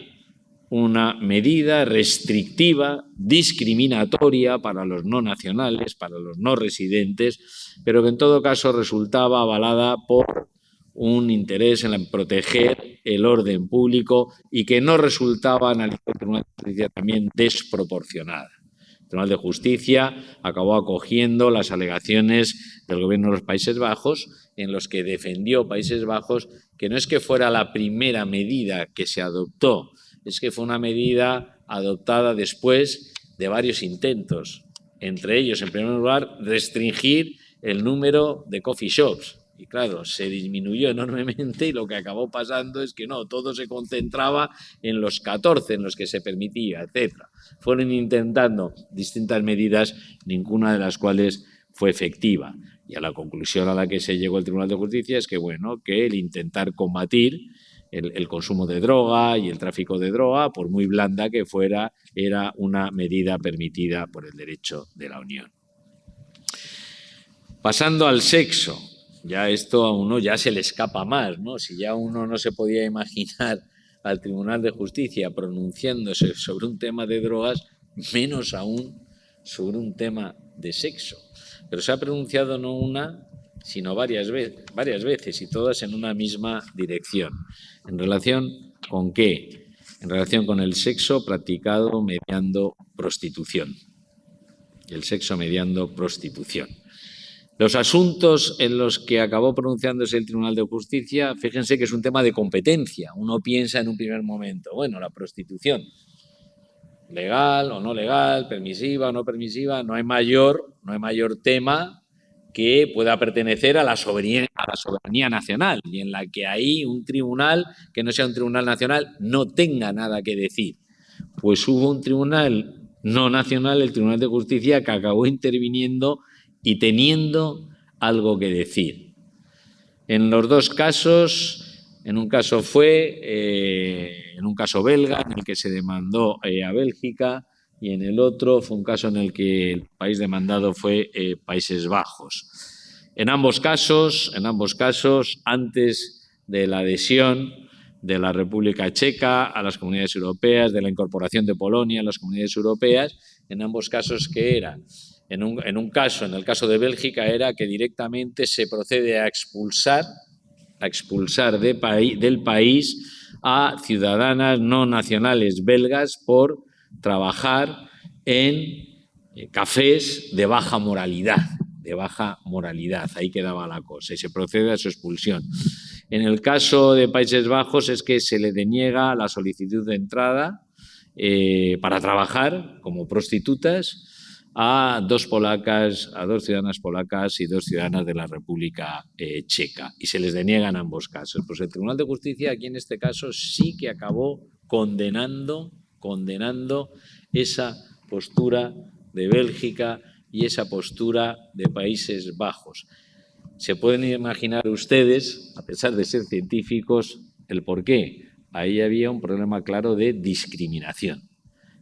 una medida restrictiva, discriminatoria para los no nacionales, para los no residentes, pero que en todo caso resultaba avalada por un interés en proteger el orden público y que no resultaba, analizó el Tribunal de Justicia, también desproporcionada. El Tribunal de Justicia acabó acogiendo las alegaciones del Gobierno de los Países Bajos, en los que defendió Países Bajos que no es que fuera la primera medida que se adoptó, es que fue una medida adoptada después de varios intentos, entre ellos, en primer lugar, restringir el número de coffee shops. Y claro, se disminuyó enormemente y lo que acabó pasando es que no, todo se concentraba en los 14 en los que se permitía, etc. Fueron intentando distintas medidas, ninguna de las cuales fue efectiva. Y a la conclusión a la que se llegó el Tribunal de Justicia es que, bueno, que el intentar combatir el consumo de droga y el tráfico de droga, por muy blanda que fuera, era una medida permitida por el derecho de la Unión. Pasando al sexo. Ya esto a uno ya se le escapa más, ¿no? Si ya uno no se podía imaginar al Tribunal de Justicia pronunciándose sobre un tema de drogas, menos aún sobre un tema de sexo. Pero se ha pronunciado no una, sino varias veces y todas en una misma dirección. ¿En relación con qué? En relación con el sexo practicado mediando prostitución. El sexo mediando prostitución. Los asuntos en los que acabó pronunciándose el Tribunal de Justicia, fíjense que es un tema de competencia. Uno piensa en un primer momento, bueno, la prostitución, legal o no legal, permisiva o no permisiva, no hay mayor tema que pueda pertenecer a la soberanía nacional y en la que ahí un tribunal que no sea un tribunal nacional no tenga nada que decir. Pues hubo un tribunal no nacional, el Tribunal de Justicia, que acabó interviniendo y teniendo algo que decir. En los dos casos, en un caso en un caso belga, en el que se demandó a Bélgica, y en el otro fue un caso en el que el país demandado fue Países Bajos. En ambos casos, antes de la adhesión de la República Checa a las Comunidades Europeas, de la incorporación de Polonia a las Comunidades Europeas, en ambos casos, ¿qué era? En el caso de Bélgica, era que directamente se procede a expulsar del país a ciudadanas no nacionales belgas por trabajar en cafés de baja moralidad. Ahí quedaba la cosa y se procede a su expulsión. En el caso de Países Bajos es que se le deniega la solicitud de entrada para trabajar como prostitutas a dos ciudadanas polacas y 2 ciudadanas de la República Checa, y se les deniegan ambos casos. Pues el Tribunal de Justicia aquí en este caso sí que acabó condenando esa postura de Bélgica y esa postura de Países Bajos. Se pueden imaginar ustedes, a pesar de ser científicos, el porqué. Ahí había un problema claro de discriminación.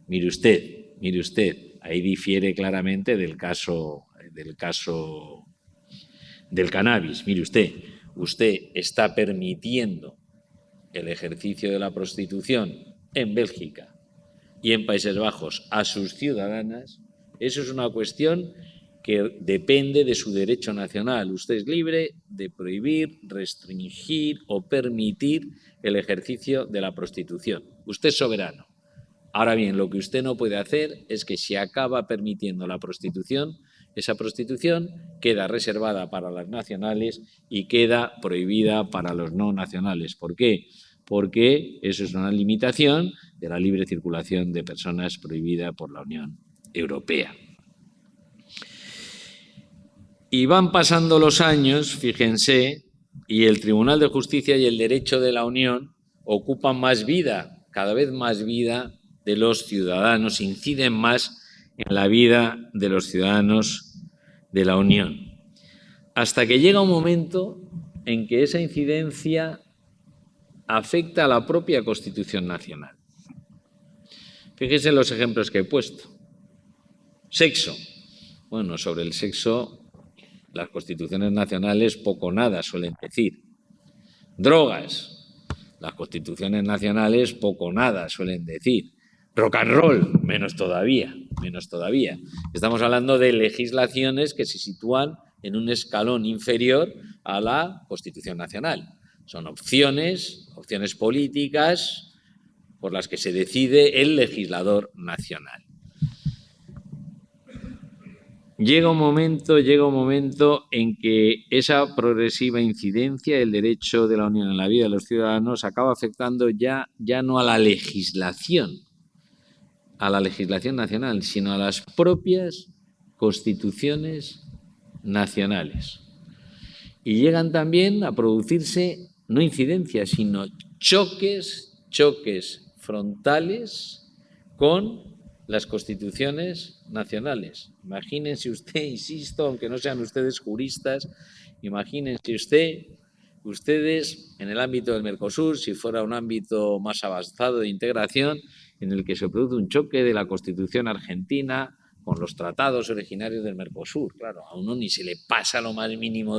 Mire usted, ahí difiere claramente del caso del cannabis. Mire usted está permitiendo el ejercicio de la prostitución en Bélgica y en Países Bajos a sus ciudadanas. Eso es una cuestión que depende de su derecho nacional. Usted es libre de prohibir, restringir o permitir el ejercicio de la prostitución. Usted es soberano. Ahora bien, lo que usted no puede hacer es que si acaba permitiendo la prostitución, esa prostitución queda reservada para las nacionales y queda prohibida para los no nacionales. ¿Por qué? Porque eso es una limitación de la libre circulación de personas prohibida por la Unión Europea. Y van pasando los años, fíjense, y el Tribunal de Justicia y el derecho de la Unión ocupan más vida, cada vez más vida de los ciudadanos, inciden más en la vida de los ciudadanos de la Unión. Hasta que llega un momento en que esa incidencia afecta a la propia Constitución Nacional. Fíjense en los ejemplos que he puesto. Sexo. Bueno, sobre el sexo las constituciones nacionales poco o nada suelen decir. Drogas. Las constituciones nacionales poco o nada suelen decir. Rock and roll, menos todavía. Estamos hablando de legislaciones que se sitúan en un escalón inferior a la Constitución Nacional. Son opciones políticas por las que se decide el legislador nacional. Llega un momento en que esa progresiva incidencia del derecho de la Unión en la vida de los ciudadanos acaba afectando ya no a la legislación nacional, sino a las propias constituciones nacionales. Y llegan también a producirse no incidencias, sino choques frontales con las constituciones nacionales. Imagínense usted, insisto, aunque no sean ustedes juristas, imagínense ustedes en el ámbito del Mercosur, si fuera un ámbito más avanzado de integración, en el que se produce un choque de la Constitución argentina con los tratados originarios del Mercosur. Claro, a uno ni se le pasa lo más mínimo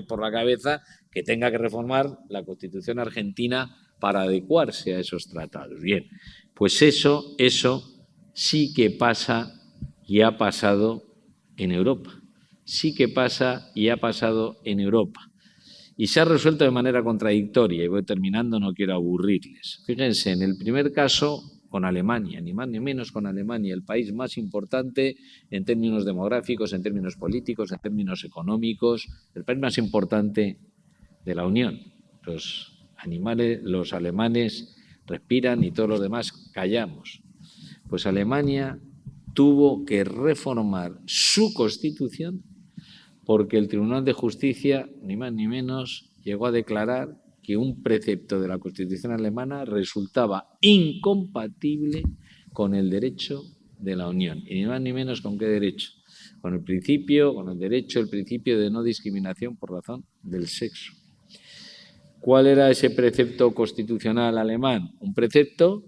por la cabeza que tenga que reformar la Constitución argentina para adecuarse a esos tratados. Bien, pues eso sí que pasa y ha pasado en Europa. sí que pasa y ha pasado en Europa. Y se ha resuelto de manera contradictoria, y voy terminando, no quiero aburrirles. Fíjense, en el primer caso, con Alemania, ni más ni menos con Alemania, el país más importante en términos demográficos, en términos políticos, en términos económicos, el país más importante de la Unión. Los alemanes respiran y todos los demás callamos. Pues Alemania tuvo que reformar su Constitución porque el Tribunal de Justicia, ni más ni menos, llegó a declarar que un precepto de la Constitución alemana resultaba incompatible con el derecho de la Unión. Y ni más ni menos con qué derecho. Con el principio de no discriminación por razón del sexo. ¿Cuál era ese precepto constitucional alemán? Un precepto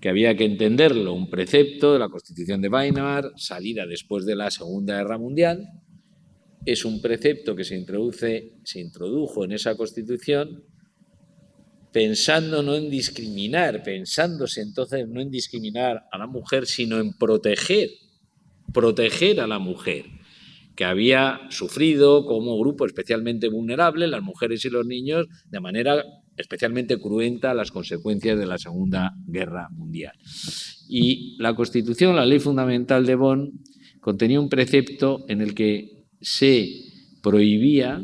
que había que entenderlo, un precepto de la Constitución de Weimar, salida después de la Segunda Guerra Mundial. Es un precepto que se introdujo en esa Constitución pensando no en discriminar, pensándose entonces no en discriminar a la mujer, sino en proteger a la mujer, que había sufrido como grupo especialmente vulnerable, las mujeres y los niños, de manera especialmente cruenta las consecuencias de la Segunda Guerra Mundial. Y la Constitución, la Ley Fundamental de Bonn, contenía un precepto en el que se prohibía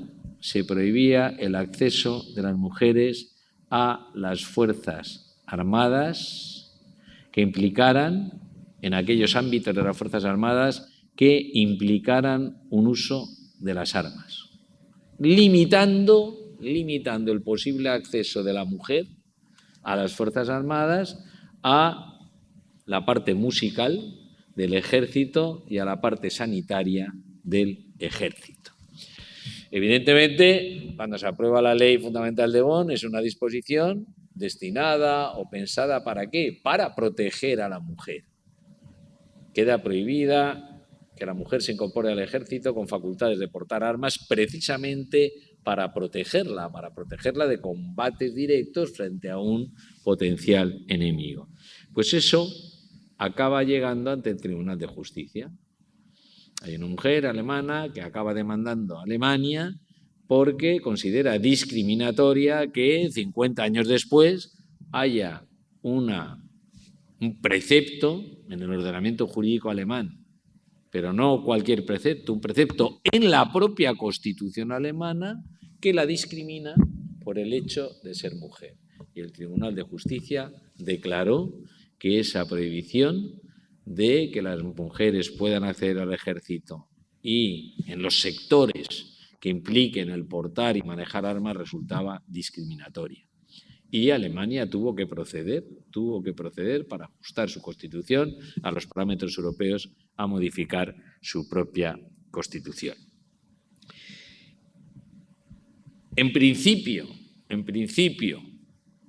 el acceso de las mujeres a las Fuerzas Armadas que implicaran, en aquellos ámbitos de las Fuerzas Armadas, que implicaran un uso de las armas, limitando el posible acceso de la mujer a las Fuerzas Armadas a la parte musical del Ejército y a la parte sanitaria del Ejército. Evidentemente, cuando se aprueba la Ley Fundamental de Bonn, es una disposición destinada o pensada ¿para qué? Para proteger a la mujer. Queda prohibida que la mujer se incorpore al Ejército con facultades de portar armas precisamente para protegerla de combates directos frente a un potencial enemigo. Pues eso acaba llegando ante el Tribunal de Justicia. Hay una mujer alemana que acaba demandando a Alemania porque considera discriminatoria que 50 años después haya un precepto en el ordenamiento jurídico alemán, pero no cualquier precepto, un precepto en la propia Constitución alemana que la discrimina por el hecho de ser mujer. Y el Tribunal de Justicia declaró que esa prohibición de que las mujeres puedan acceder al Ejército y en los sectores que impliquen el portar y manejar armas resultaba discriminatoria. Y Alemania tuvo que proceder para ajustar su Constitución a los parámetros europeos a modificar su propia Constitución. En principio,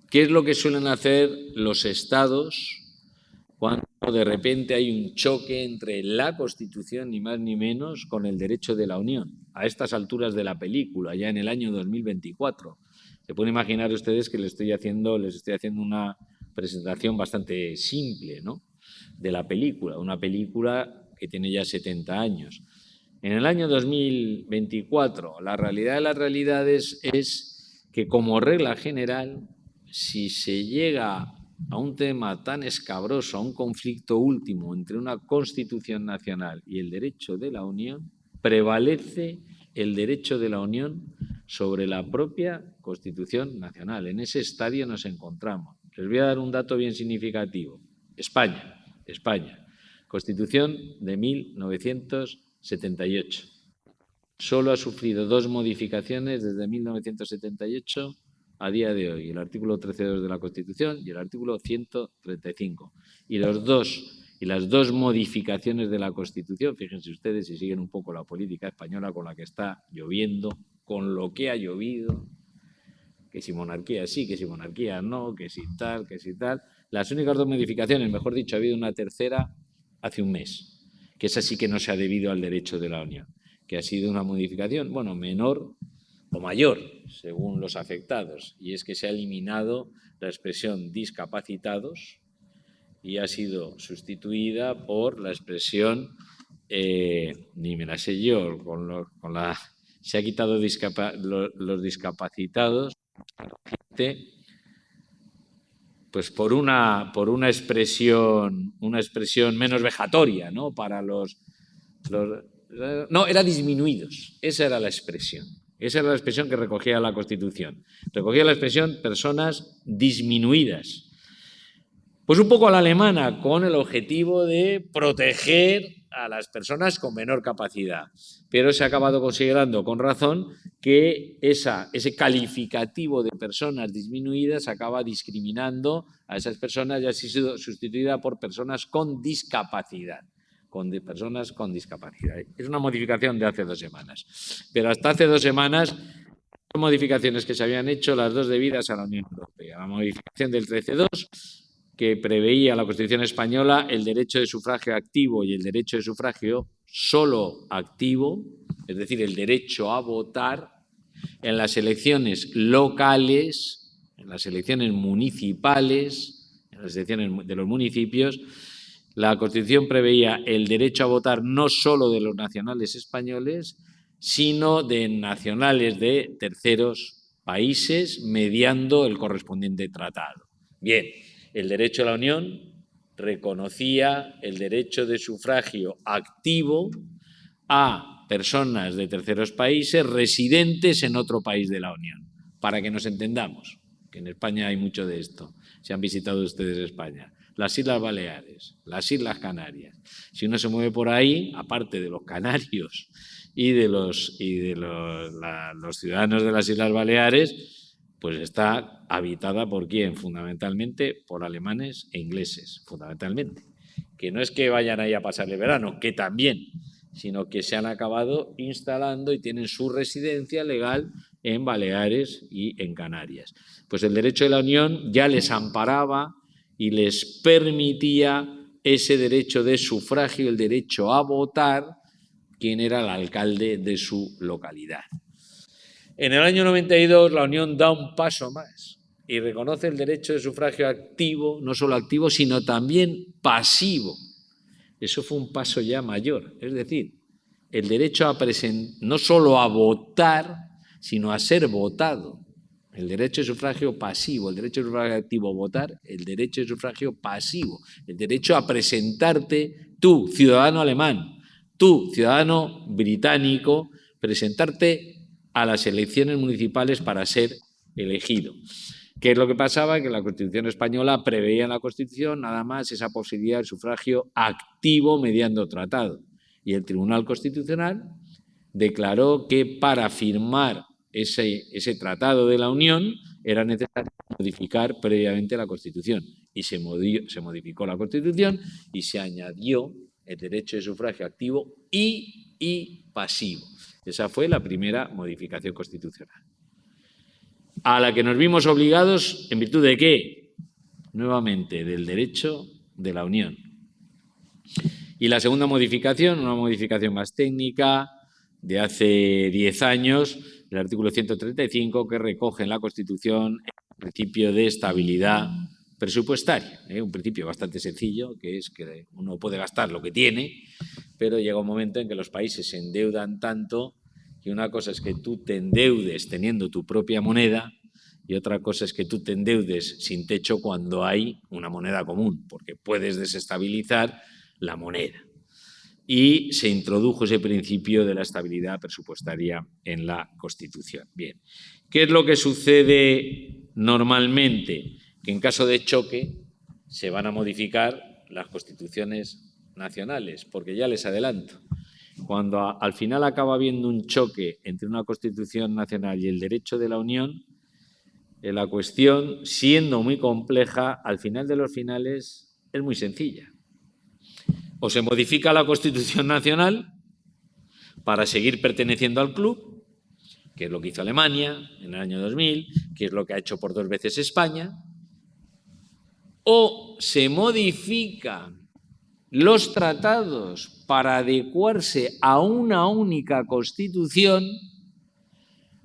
¿qué es lo que suelen hacer los Estados cuando de repente hay un choque entre la Constitución, ni más ni menos, con el derecho de la Unión? A estas alturas de la película, ya en el año 2024. Se pueden imaginar ustedes que les estoy haciendo una presentación bastante simple, ¿no?, de la película, una película que tiene ya 70 años. En el año 2024, la realidad de las realidades es que, como regla general, si se llega a un tema tan escabroso, a un conflicto último entre una Constitución nacional y el derecho de la Unión, prevalece el derecho de la Unión sobre la propia Constitución nacional. En ese estadio nos encontramos. Les voy a dar un dato bien significativo. España. Constitución de 1978. Solo ha sufrido 2 modificaciones desde 1978 a día de hoy, el artículo 13.2 de la Constitución y el artículo 135. Y las dos modificaciones de la Constitución, fíjense ustedes si siguen un poco la política española con la que está lloviendo, con lo que ha llovido, que si monarquía sí, que si monarquía no, que si tal, que si tal. Las únicas 2 modificaciones, mejor dicho, ha habido una tercera hace un mes, que esa sí que no se ha debido al derecho de la Unión, que ha sido una modificación, bueno, menor o mayor, según los afectados, y es que se ha eliminado la expresión discapacitados y ha sido sustituida por la expresión ni me la sé yo, se ha quitado los discapacitados, pues por una expresión menos vejatoria, ¿no? Para no, era disminuidos, esa era la expresión. Esa era la expresión que recogía la Constitución. Recogía la expresión personas disminuidas. Pues un poco a la alemana, con el objetivo de proteger a las personas con menor capacidad. Pero se ha acabado considerando, con razón, que ese calificativo de personas disminuidas acaba discriminando a esas personas y ha sido sustituida por personas con discapacidad. Personas con discapacidad. Es una modificación de hace 2 semanas. Pero hasta hace 2 semanas, las modificaciones que se habían hecho, las dos debidas a la Unión Europea. La modificación del 13.2, que preveía la Constitución española el derecho de sufragio activo y el derecho de sufragio solo activo, es decir, el derecho a votar en las elecciones locales, en las elecciones municipales, en las elecciones de los municipios. La Constitución preveía el derecho a votar no solo de los nacionales españoles, sino de nacionales de terceros países, mediando el correspondiente tratado. Bien, el derecho a la Unión reconocía el derecho de sufragio activo a personas de terceros países residentes en otro país de la Unión. Para que nos entendamos, que en España hay mucho de esto, si han visitado ustedes España. Las Islas Baleares, las Islas Canarias. Si uno se mueve por ahí, aparte de los canarios y de los ciudadanos de las Islas Baleares, pues está habitada ¿por quién? Fundamentalmente por alemanes e ingleses, fundamentalmente. Que no es que vayan ahí a pasar el verano, que también, sino que se han acabado instalando y tienen su residencia legal en Baleares y en Canarias. Pues el derecho de la Unión ya les amparaba y les permitía ese derecho de sufragio, el derecho a votar, quien era el alcalde de su localidad. En el año 92 la Unión da un paso más y reconoce el derecho de sufragio activo, no solo activo, sino también pasivo. Eso fue un paso ya mayor, es decir, el derecho a no solo a votar, sino a ser votado. El derecho de sufragio pasivo, el derecho de sufragio activo, votar, el derecho de sufragio pasivo, el derecho a presentarte, tú, ciudadano alemán, tú, ciudadano británico, presentarte a las elecciones municipales para ser elegido. ¿Qué es lo que pasaba? Que la Constitución española preveía en la Constitución nada más esa posibilidad de sufragio activo mediando tratado. Y el Tribunal Constitucional declaró que para firmar ese tratado de la Unión era necesario modificar previamente la Constitución. Y se modificó la Constitución y se añadió el derecho de sufragio activo y pasivo. Esa fue la primera modificación constitucional. A la que nos vimos obligados, ¿en virtud de qué? Nuevamente, del derecho de la Unión. Y la segunda modificación, una modificación más técnica, de hace 10 años, el artículo 135, que recoge en la Constitución el principio de estabilidad presupuestaria. Un principio bastante sencillo, que es que uno puede gastar lo que tiene, pero llega un momento en que los países se endeudan tanto que una cosa es que tú te endeudes teniendo tu propia moneda y otra cosa es que tú te endeudes sin techo cuando hay una moneda común, porque puedes desestabilizar la moneda. Y se introdujo ese principio de la estabilidad presupuestaria en la Constitución. Bien, ¿qué es lo que sucede normalmente? Que en caso de choque se van a modificar las constituciones nacionales, porque ya les adelanto, cuando al final acaba habiendo un choque entre una Constitución nacional y el derecho de la Unión, la cuestión, siendo muy compleja, al final de los finales es muy sencilla. O se modifica la Constitución nacional para seguir perteneciendo al club, que es lo que hizo Alemania en el año 2000, que es lo que ha hecho por 2 veces España, o se modifican los tratados para adecuarse a una única Constitución,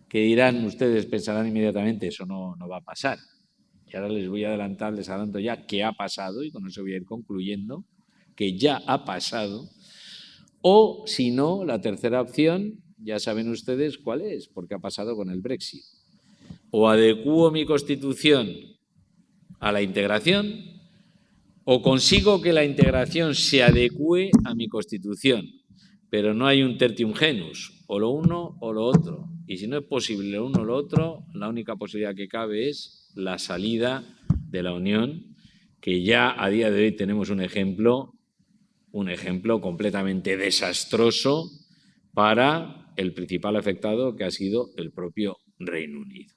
que dirán ustedes, pensarán inmediatamente, eso no va a pasar. Y ahora les voy a adelantar, les adelanto ya qué ha pasado, y con eso voy a ir concluyendo, que ya ha pasado, O, si no, la tercera opción, ya saben ustedes cuál es, porque ha pasado con el Brexit. O adecuo mi Constitución a la integración, o consigo que la integración se adecue a mi Constitución, pero no hay un tertium genus, o lo uno o lo otro. Y si no es posible lo uno o lo otro, la única posibilidad que cabe es la salida de la Unión, que ya a día de hoy tenemos un ejemplo completamente desastroso para el principal afectado, que ha sido el propio Reino Unido.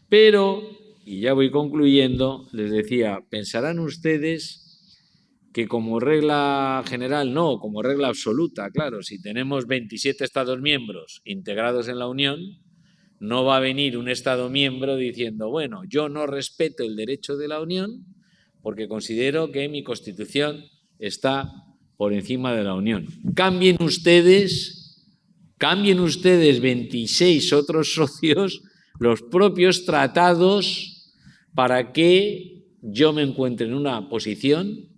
Pero, y ya voy concluyendo, les decía, pensarán ustedes que como regla general, no, como regla absoluta, claro, si tenemos 27 Estados miembros integrados en la Unión, no va a venir un Estado miembro diciendo, bueno, yo no respeto el derecho de la Unión porque considero que mi Constitución está por encima de la Unión. Cambien ustedes 26 otros socios los propios tratados para que yo me encuentre en una posición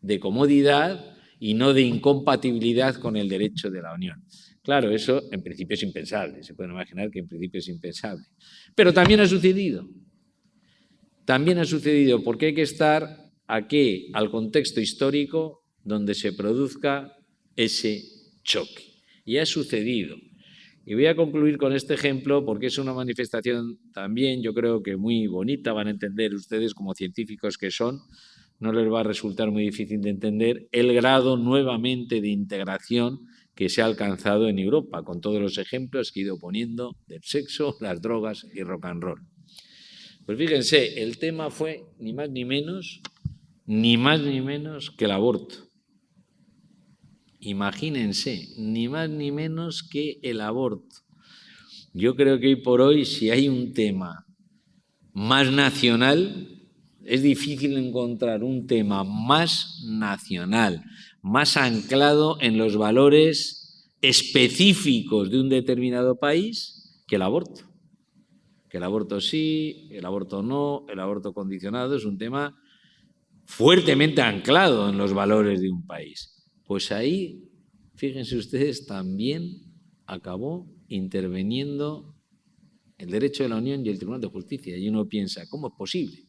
de comodidad y no de incompatibilidad con el derecho de la Unión. Claro, eso en principio es impensable, se pueden imaginar que en principio es impensable. Pero también ha sucedido. También ha sucedido porque hay que estar aquí al contexto histórico donde se produzca ese choque. Y ha sucedido. Y voy a concluir con este ejemplo porque es una manifestación también, yo creo que muy bonita, van a entender ustedes como científicos que son, no les va a resultar muy difícil de entender el grado nuevamente de integración que se ha alcanzado en Europa, con todos los ejemplos que he ido poniendo del sexo, las drogas y rock and roll. Pues fíjense, el tema fue ni más ni menos que el aborto. Imagínense, ni más ni menos que el aborto. Yo creo que hoy por hoy, si hay un tema más nacional, es difícil encontrar un tema más nacional, más anclado en los valores específicos de un determinado país que el aborto. Que el aborto sí, el aborto no, el aborto condicionado es un tema fuertemente anclado en los valores de un país. Pues ahí, fíjense ustedes, también acabó interviniendo el derecho de la Unión y el Tribunal de Justicia. Y uno piensa, ¿cómo es posible?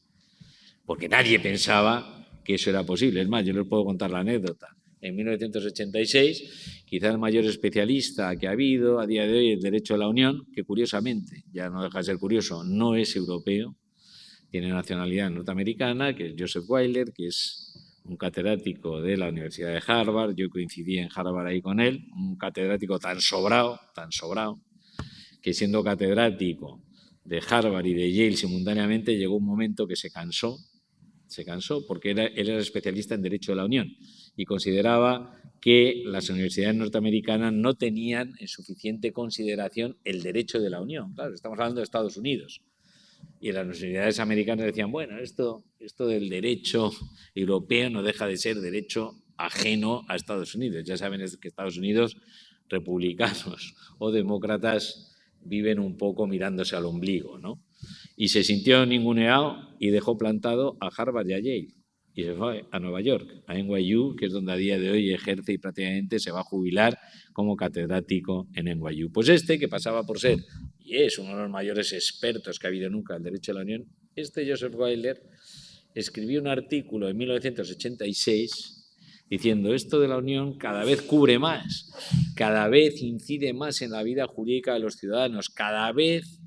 Porque nadie pensaba que eso era posible. Es más, yo les puedo contar la anécdota. En 1986, quizá el mayor especialista que ha habido a día de hoy el derecho de la Unión, que curiosamente, ya no deja de ser curioso, no es europeo, tiene nacionalidad norteamericana, que es Joseph Weiler, que es un catedrático de la Universidad de Harvard. Yo coincidí en Harvard ahí con él, un catedrático tan sobrado, que siendo catedrático de Harvard y de Yale simultáneamente, llegó un momento que se cansó porque él era especialista en Derecho de la Unión y consideraba que las universidades norteamericanas no tenían en suficiente consideración el derecho de la Unión. Claro, estamos hablando de Estados Unidos. Y las universidades americanas decían, bueno, esto del derecho europeo no deja de ser derecho ajeno a Estados Unidos. Ya saben que Estados Unidos, republicanos o demócratas, viven un poco mirándose al ombligo, ¿no? Y se sintió ninguneado y dejó plantado a Harvard y a Yale. Y se fue a Nueva York, a NYU, que es donde a día de hoy ejerce y prácticamente se va a jubilar como catedrático en NYU. Pues que pasaba por ser, y es uno de los mayores expertos que ha habido nunca en derecho de la Unión, Joseph Weiler, escribió un artículo en 1986 diciendo esto de la Unión cada vez cubre más, cada vez incide más en la vida jurídica de los ciudadanos, cada vez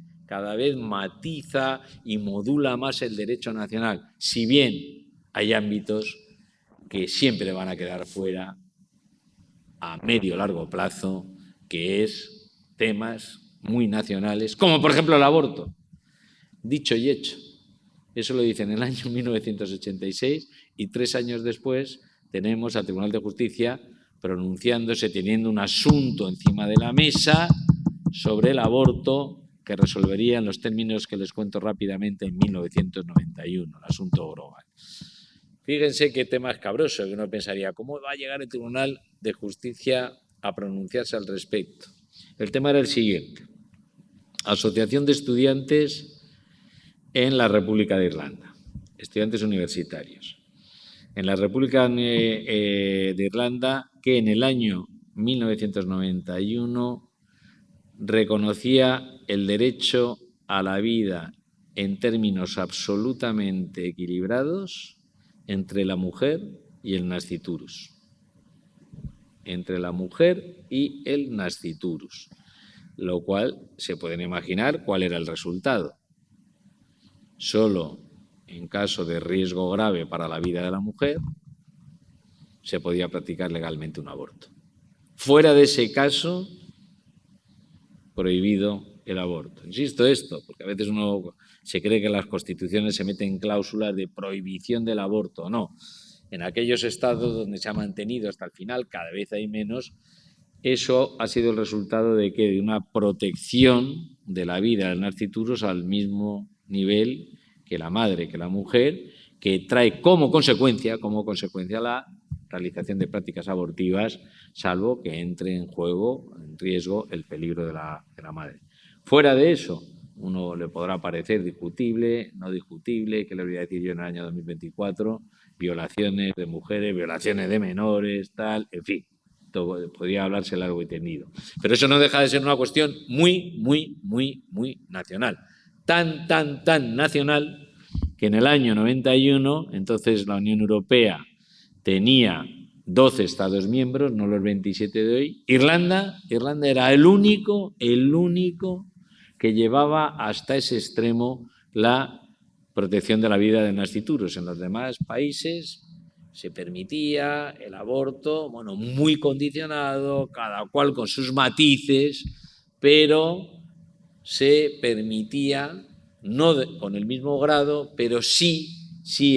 matiza y modula más el derecho nacional, si bien hay ámbitos que siempre van a quedar fuera a medio o largo plazo, que es temas muy nacionales, como por ejemplo el aborto. Dicho y hecho. Eso lo dice en el año 1986 y 3 años después tenemos al Tribunal de Justicia pronunciándose, teniendo un asunto encima de la mesa sobre el aborto que resolvería en los términos que les cuento rápidamente en 1991, el asunto global. Fíjense qué tema escabroso, que uno pensaría, ¿cómo va a llegar el Tribunal de Justicia a pronunciarse al respecto? El tema era el siguiente. Asociación de estudiantes en la República de Irlanda, estudiantes universitarios. En la República de Irlanda, que en el año 1991 reconocía el derecho a la vida en términos absolutamente equilibrados entre la mujer y el nasciturus. Entre la mujer y el nasciturus, lo cual se pueden imaginar cuál era el resultado. Solo en caso de riesgo grave para la vida de la mujer se podía practicar legalmente un aborto. Fuera de ese caso, prohibido el aborto. Insisto esto, porque a veces uno se cree que en las constituciones se meten cláusulas de prohibición del aborto. No. En aquellos estados donde se ha mantenido hasta el final, cada vez hay menos, eso ha sido el resultado de que de una protección de la vida del nasciturus al mismo nivel que la madre, que la mujer, que trae como consecuencia la realización de prácticas abortivas, salvo que entre en juego, en riesgo, el peligro de la madre. Fuera de eso, uno le podrá parecer discutible, no discutible, ¿qué le voy a decir yo en el año 2024? Violaciones de mujeres, violaciones de menores, tal, en fin, todo, podría hablarse largo y tendido. Pero eso no deja de ser una cuestión muy nacional. Tan nacional que en el año 91, entonces la Unión Europea tenía 12 Estados miembros, no los 27 de hoy. Irlanda era el único que llevaba hasta ese extremo la protección de la vida del nasciturus. En los demás países se permitía el aborto, bueno, muy condicionado, cada cual con sus matices, pero se permitía, no con el mismo grado, pero sí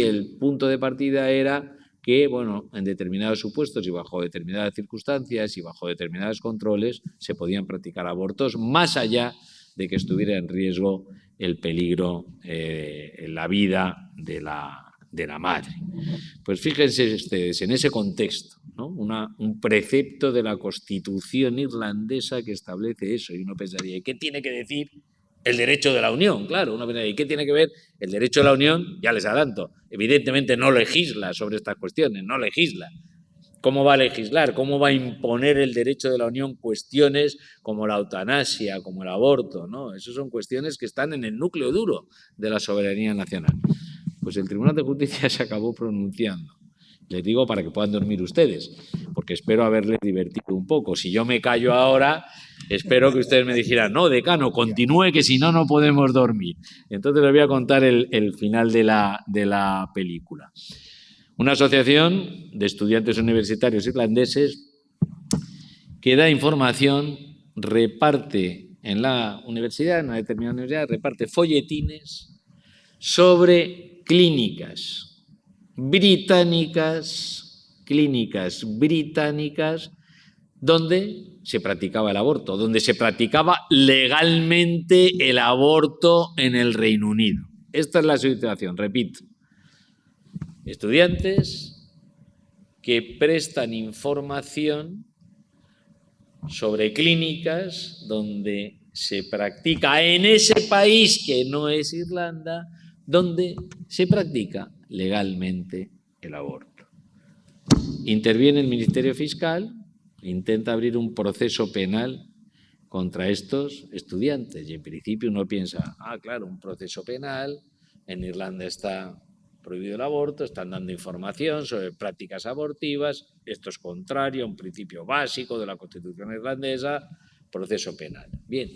el punto de partida era que, bueno, en determinados supuestos y bajo determinadas circunstancias y bajo determinados controles se podían practicar abortos más allá de que estuviera en riesgo el peligro, la vida de la madre. Pues fíjense ustedes, en ese contexto, ¿no? Un precepto de la Constitución irlandesa que establece eso, y uno pensaría, ¿y qué tiene que decir el derecho de la Unión? Claro, uno pensaría, ¿y qué tiene que ver el derecho de la Unión? Ya les adelanto, evidentemente no legisla sobre estas cuestiones, no legisla. ¿Cómo va a legislar? ¿Cómo va a imponer el derecho de la Unión cuestiones como la eutanasia, como el aborto? ¿No? Esas son cuestiones que están en el núcleo duro de la soberanía nacional. Pues el Tribunal de Justicia se acabó pronunciando. Les digo para que puedan dormir ustedes, porque espero haberles divertido un poco. Si yo me callo ahora, espero que ustedes me dijeran, no, decano, continúe, que si no, no podemos dormir. Entonces les voy a contar el final de la película. Una asociación de estudiantes universitarios irlandeses que da información, reparte en la universidad, en una determinada universidad, reparte folletines sobre clínicas británicas donde se practicaba el aborto, donde se practicaba legalmente el aborto en el Reino Unido. Esta es la situación, repito. Estudiantes que prestan información sobre clínicas donde se practica en ese país que no es Irlanda, donde se practica legalmente el aborto. Interviene el Ministerio Fiscal, intenta abrir un proceso penal contra estos estudiantes y en principio uno piensa, claro, un proceso penal, en Irlanda está prohibido el aborto, están dando información sobre prácticas abortivas, esto es contrario a un principio básico de la Constitución irlandesa, proceso penal. Bien,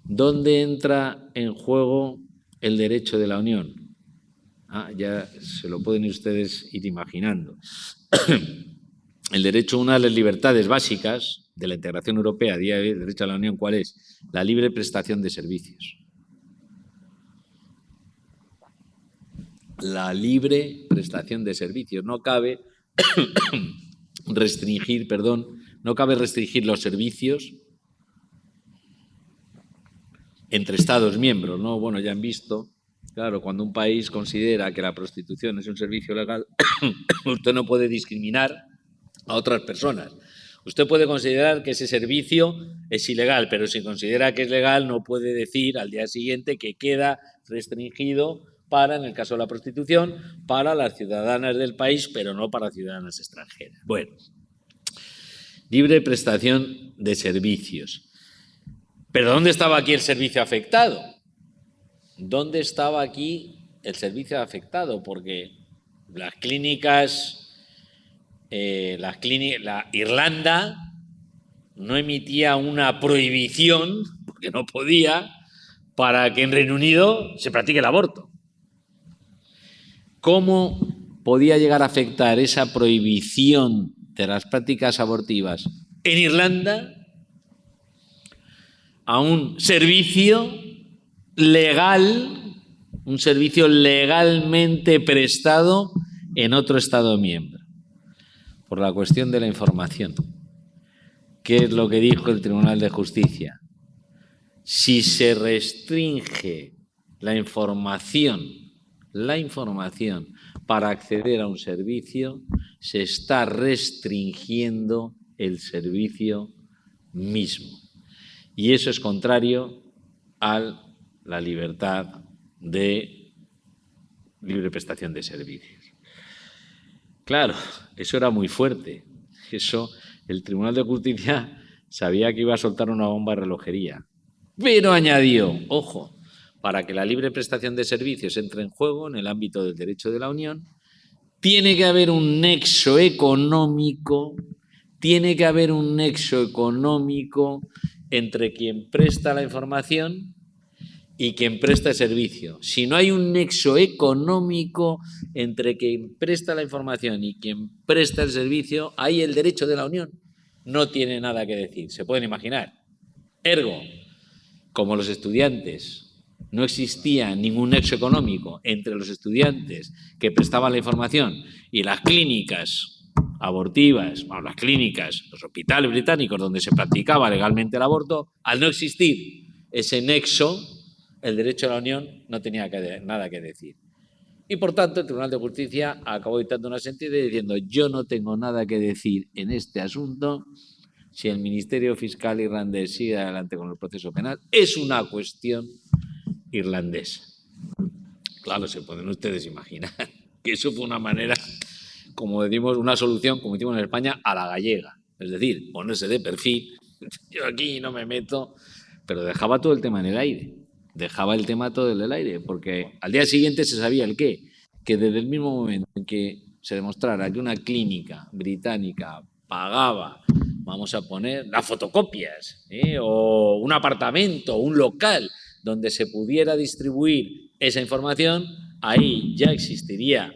¿dónde entra en juego el derecho de la Unión? Ya se lo pueden ustedes ir imaginando. El derecho a una de las libertades básicas de la integración europea, día de derecho a la Unión, ¿cuál es? La libre prestación de servicios. La libre prestación de servicios. No cabe restringir los servicios entre Estados miembros, ¿no? Bueno, ya han visto, claro, cuando un país considera que la prostitución es un servicio legal, usted no puede discriminar a otras personas. Usted puede considerar que ese servicio es ilegal, pero si considera que es legal no puede decir al día siguiente que queda restringido para, en el caso de la prostitución, para las ciudadanas del país, pero no para ciudadanas extranjeras. Bueno, libre prestación de servicios. ¿Pero dónde estaba aquí el servicio afectado? ¿Dónde estaba aquí el servicio afectado? Porque las clínicas, Irlanda no emitía una prohibición, porque no podía, para que en Reino Unido se practique el aborto. ¿Cómo podía llegar a afectar esa prohibición de las prácticas abortivas en Irlanda a un servicio legal, un servicio legalmente prestado en otro Estado miembro? Por la cuestión de la información. ¿Qué es lo que dijo el Tribunal de Justicia? Si se restringe la información para acceder a un servicio, se está restringiendo el servicio mismo. Y eso es contrario a la libertad de libre prestación de servicios. Claro, eso era muy fuerte. Eso, el Tribunal de Justicia sabía que iba a soltar una bomba de relojería. Pero añadió, ojo, para que la libre prestación de servicios entre en juego en el ámbito del derecho de la Unión, tiene que haber un nexo económico, entre quien presta la información y quien presta el servicio. Si no hay un nexo económico entre quien presta la información y quien presta el servicio, ahí el derecho de la Unión no tiene nada que decir. Se pueden imaginar. Ergo, como los estudiantes no existía ningún nexo económico entre los estudiantes que prestaban la información y las clínicas abortivas, las clínicas, los hospitales británicos donde se practicaba legalmente el aborto, al no existir ese nexo, el derecho de la Unión no tenía nada que decir. Y por tanto el Tribunal de Justicia acabó dictando una sentencia diciendo: yo no tengo nada que decir en este asunto. Si el Ministerio Fiscal irlandés sigue adelante con el proceso penal, es una cuestión irlandesa. Claro, se pueden ustedes imaginar que eso fue una manera, como decimos, una solución, como decimos en España, a la gallega. Es decir, ponerse de perfil, yo aquí no me meto, pero dejaba todo el tema en el aire. Dejaba el tema todo en el aire, porque al día siguiente se sabía el qué, que desde el mismo momento en que se demostrara que una clínica británica pagaba, vamos a poner, las fotocopias, o un apartamento, un local donde se pudiera distribuir esa información, ahí ya existiría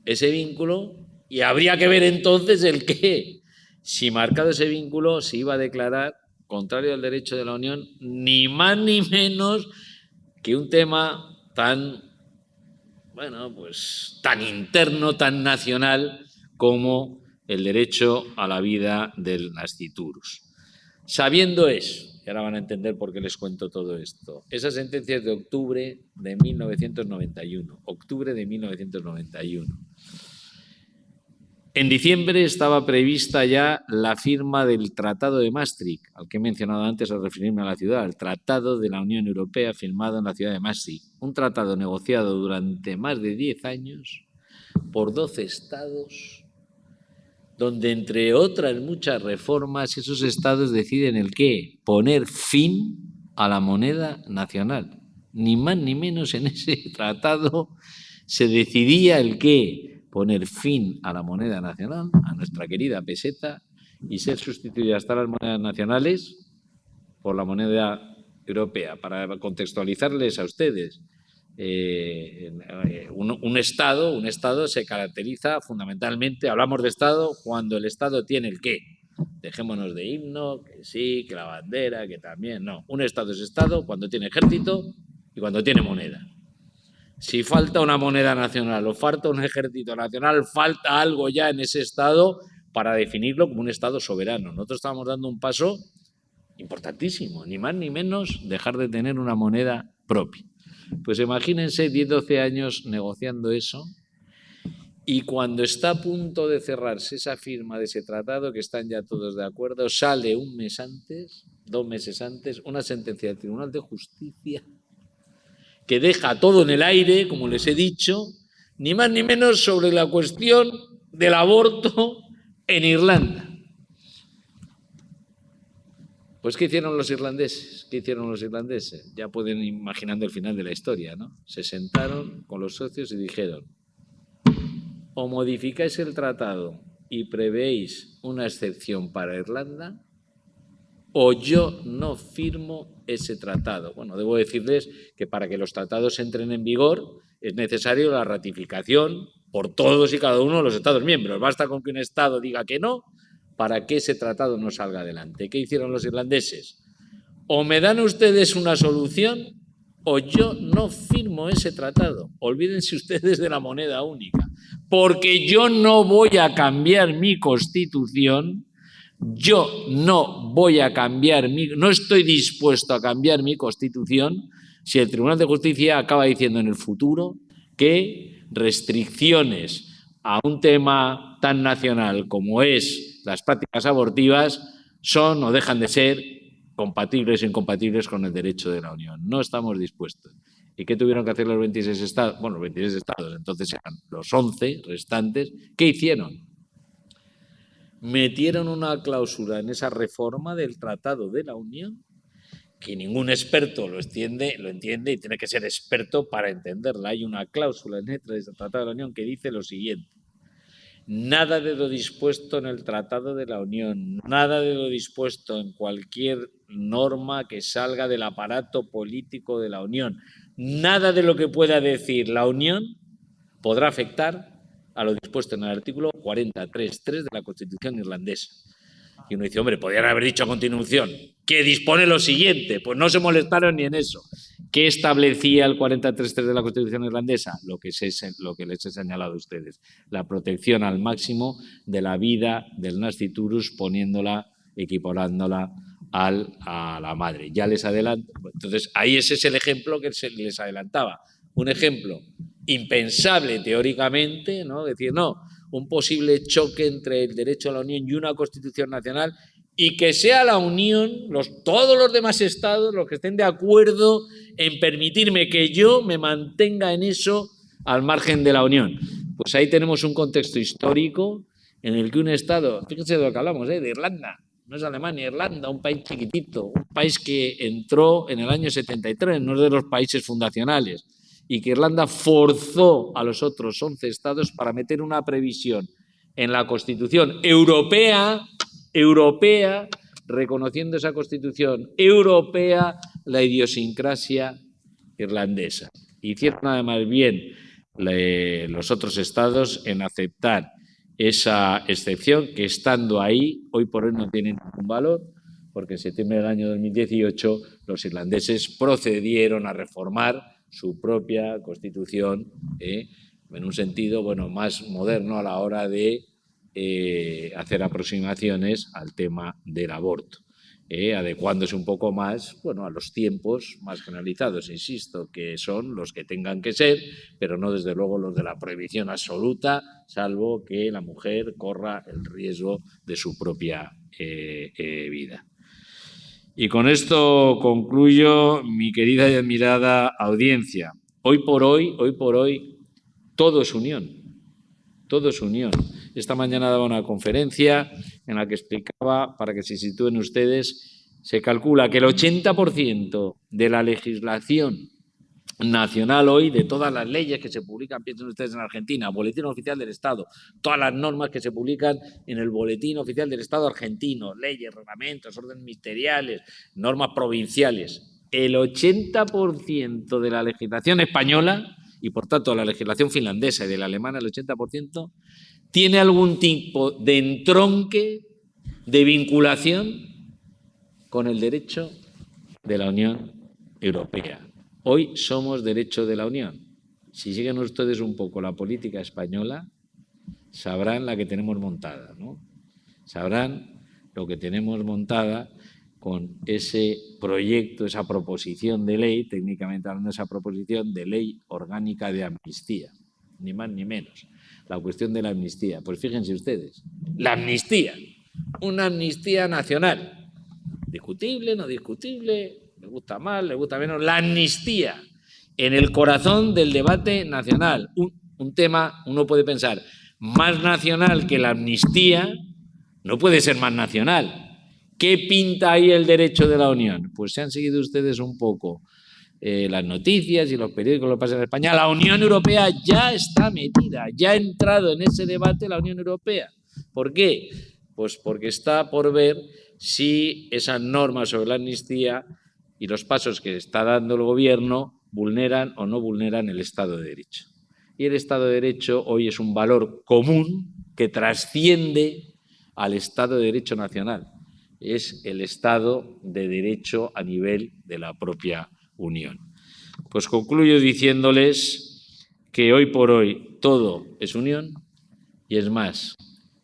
ese vínculo y habría que ver entonces el qué. Si marcado ese vínculo se iba a declarar contrario al derecho de la Unión, ni más ni menos que un tema tan, bueno, pues tan interno, tan nacional como el derecho a la vida del nasciturus. Sabiendo eso, y ahora van a entender por qué les cuento todo esto, esa sentencia es de octubre de 1991. En diciembre estaba prevista ya la firma del Tratado de Maastricht, al que he mencionado antes al referirme a la ciudad, el Tratado de la Unión Europea firmado en la ciudad de Maastricht, un tratado negociado durante más de 10 años por 12 estados, donde entre otras muchas reformas esos estados deciden el qué, poner fin a la moneda nacional. Ni más ni menos en ese tratado se decidía el qué, poner fin a la moneda nacional, a nuestra querida peseta, y ser sustituidas todas las monedas nacionales por la moneda europea. Para contextualizarles a ustedes, un Estado se caracteriza fundamentalmente, hablamos de Estado cuando el Estado tiene el qué. Dejémonos de himno, que sí, que la bandera, que también. No, un Estado es Estado cuando tiene ejército y cuando tiene moneda. Si falta una moneda nacional o falta un ejército nacional, falta algo ya en ese Estado para definirlo como un Estado soberano. Nosotros estamos dando un paso importantísimo, ni más ni menos dejar de tener una moneda propia. Pues imagínense 10-12 años negociando eso y cuando está a punto de cerrarse esa firma de ese tratado, que están ya todos de acuerdo, sale un mes antes, 2 meses antes, una sentencia del Tribunal de Justicia que deja todo en el aire, como les he dicho, ni más ni menos sobre la cuestión del aborto en Irlanda. Pues ¿qué hicieron los irlandeses? ¿Qué hicieron los irlandeses? Ya pueden ir imaginando el final de la historia, ¿no? Se sentaron con los socios y dijeron: o modificáis el tratado y prevéis una excepción para Irlanda, o yo no firmo ese tratado. Bueno, debo decirles que para que los tratados entren en vigor es necesario la ratificación por todos y cada uno de los Estados miembros. Basta con que un Estado diga que no para que ese tratado no salga adelante. ¿Qué hicieron los irlandeses? O me dan ustedes una solución o yo no firmo ese tratado. Olvídense ustedes de la moneda única, porque yo no voy a cambiar mi Constitución. Yo no voy a cambiar no estoy dispuesto a cambiar mi Constitución si el Tribunal de Justicia acaba diciendo en el futuro que restricciones a un tema tan nacional como es las prácticas abortivas son o dejan de ser compatibles o incompatibles con el derecho de la Unión. No estamos dispuestos. ¿Y qué tuvieron que hacer los 26 estados? Bueno, los 26 estados, entonces eran los 11 restantes. ¿Qué hicieron? Metieron una cláusula en esa reforma del Tratado de la Unión que ningún experto lo entiende y tiene que ser experto para entenderla. Hay una cláusula en letra del Tratado de la Unión que dice lo siguiente: nada de lo dispuesto en el Tratado de la Unión, nada de lo dispuesto en cualquier norma que salga del aparato político de la Unión, nada de lo que pueda decir la Unión podrá afectar a lo dispuesto en el artículo 43.3 de la Constitución irlandesa. Y uno dice, hombre, podrían haber dicho a continuación que dispone lo siguiente. Pues no se molestaron ni en eso. ¿Qué establecía el 43.3 de la Constitución irlandesa? Lo que les he señalado a ustedes. La protección al máximo de la vida del nasciturus, equiparándola a la madre. Ya les adelanto. Entonces, ahí ese es el ejemplo que les adelantaba. Un ejemplo impensable teóricamente, ¿no? Decir, no, un posible choque entre el derecho a la Unión y una Constitución nacional, y que sea la Unión, todos los demás estados, los que estén de acuerdo en permitirme que yo me mantenga en eso al margen de la Unión. Pues ahí tenemos un contexto histórico en el que un estado, fíjense de lo que hablamos, de Irlanda, no es Alemania, Irlanda, un país chiquitito, un país que entró en el año 73, no es de los países fundacionales, y que Irlanda forzó a los otros 11 estados para meter una previsión en la Constitución europea, reconociendo esa Constitución europea la idiosincrasia irlandesa. Hicieron además bien los otros estados en aceptar esa excepción que, estando ahí, hoy por hoy no tiene ningún valor, porque en septiembre del año 2018 los irlandeses procedieron a reformar su propia Constitución en un sentido más moderno a la hora de hacer aproximaciones al tema del aborto, adecuándose un poco más a los tiempos más generalizados, insisto, que son los que tengan que ser, pero no desde luego los de la prohibición absoluta, salvo que la mujer corra el riesgo de su propia vida. Y con esto concluyo, mi querida y admirada audiencia. Hoy por hoy, todo es unión. Todo es unión. Esta mañana daba una conferencia en la que explicaba, para que se sitúen ustedes, se calcula que el 80% de la legislación nacional hoy, de todas las leyes que se publican, piensen ustedes en Argentina, Boletín Oficial del Estado, todas las normas que se publican en el Boletín Oficial del Estado argentino, leyes, reglamentos, órdenes ministeriales, normas provinciales, el 80% de la legislación española, y por tanto la legislación finlandesa y de la alemana, el 80%, tiene algún tipo de entronque, de vinculación con el derecho de la Unión Europea. Hoy somos derecho de la Unión. Si siguen ustedes un poco la política española, sabrán la que tenemos montada, ¿no? Sabrán lo que tenemos montada con ese proyecto, esa proposición de ley, técnicamente hablando, esa proposición de ley orgánica de amnistía, ni más ni menos. La cuestión de la amnistía. Pues fíjense ustedes, la amnistía, una amnistía nacional, discutible, no discutible, le gusta más, le gusta menos, la amnistía en el corazón del debate nacional. Un tema, uno puede pensar, más nacional que la amnistía, no puede ser más nacional ¿Qué pinta ahí el derecho de la Unión? Pues se han seguido ustedes un poco las noticias y los periódicos, lo que pasa en España. La Unión Europea ya está metida, ya ha entrado en ese debate la Unión Europea. ¿Por qué? Pues porque está por ver si esas normas sobre la amnistía y los pasos que está dando el gobierno vulneran o no vulneran el Estado de Derecho. Y el Estado de Derecho hoy es un valor común que trasciende al Estado de Derecho nacional. Es el Estado de Derecho a nivel de la propia Unión. Pues concluyo diciéndoles que hoy por hoy todo es unión y es más,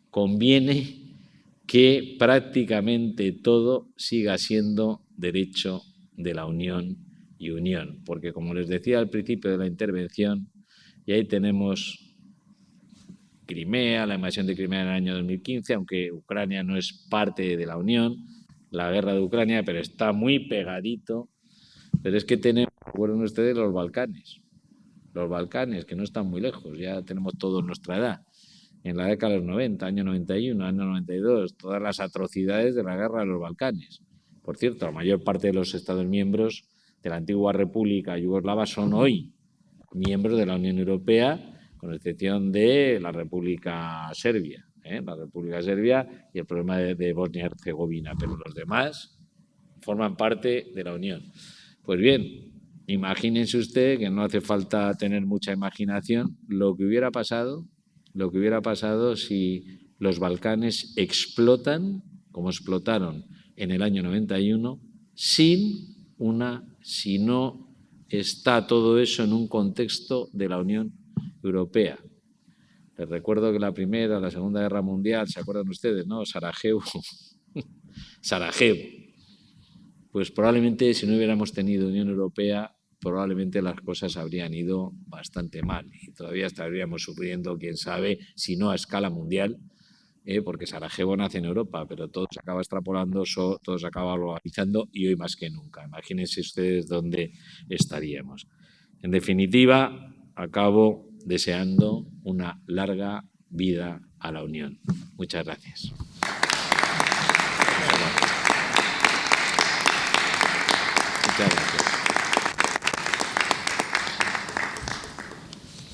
conviene que prácticamente todo siga siendo derecho de la Unión y Unión, porque como les decía al principio de la intervención, y ahí tenemos Crimea, la invasión de Crimea en el año 2015, aunque Ucrania no es parte de la Unión, la guerra de Ucrania, pero está muy pegadito. Pero es que tenemos, recuerden ustedes, los Balcanes, que no están muy lejos, ya tenemos todos nuestra edad. En la década de los 90, año 91, año 92, todas las atrocidades de la guerra de los Balcanes. Por cierto, la mayor parte de los Estados miembros de la antigua República Yugoslava son hoy miembros de la Unión Europea, con excepción de la República Serbia, la República Serbia y el problema de Bosnia y Herzegovina, pero los demás forman parte de la Unión. Pues bien, imagínense usted que no hace falta tener mucha imaginación lo que hubiera pasado si los Balcanes explotan, como explotaron en el año 91, si no está todo eso en un contexto de la Unión Europea. Les recuerdo que la Primera, la Segunda Guerra Mundial, ¿se acuerdan ustedes, no? Sarajevo. Pues probablemente si no hubiéramos tenido Unión Europea, probablemente las cosas habrían ido bastante mal y todavía estaríamos sufriendo, quién sabe, si no a escala mundial, porque Sarajevo nace en Europa, pero todo se acaba extrapolando, todo se acaba globalizando y hoy más que nunca. Imagínense ustedes dónde estaríamos. En definitiva, acabo deseando una larga vida a la Unión. Muchas gracias. Muchas gracias.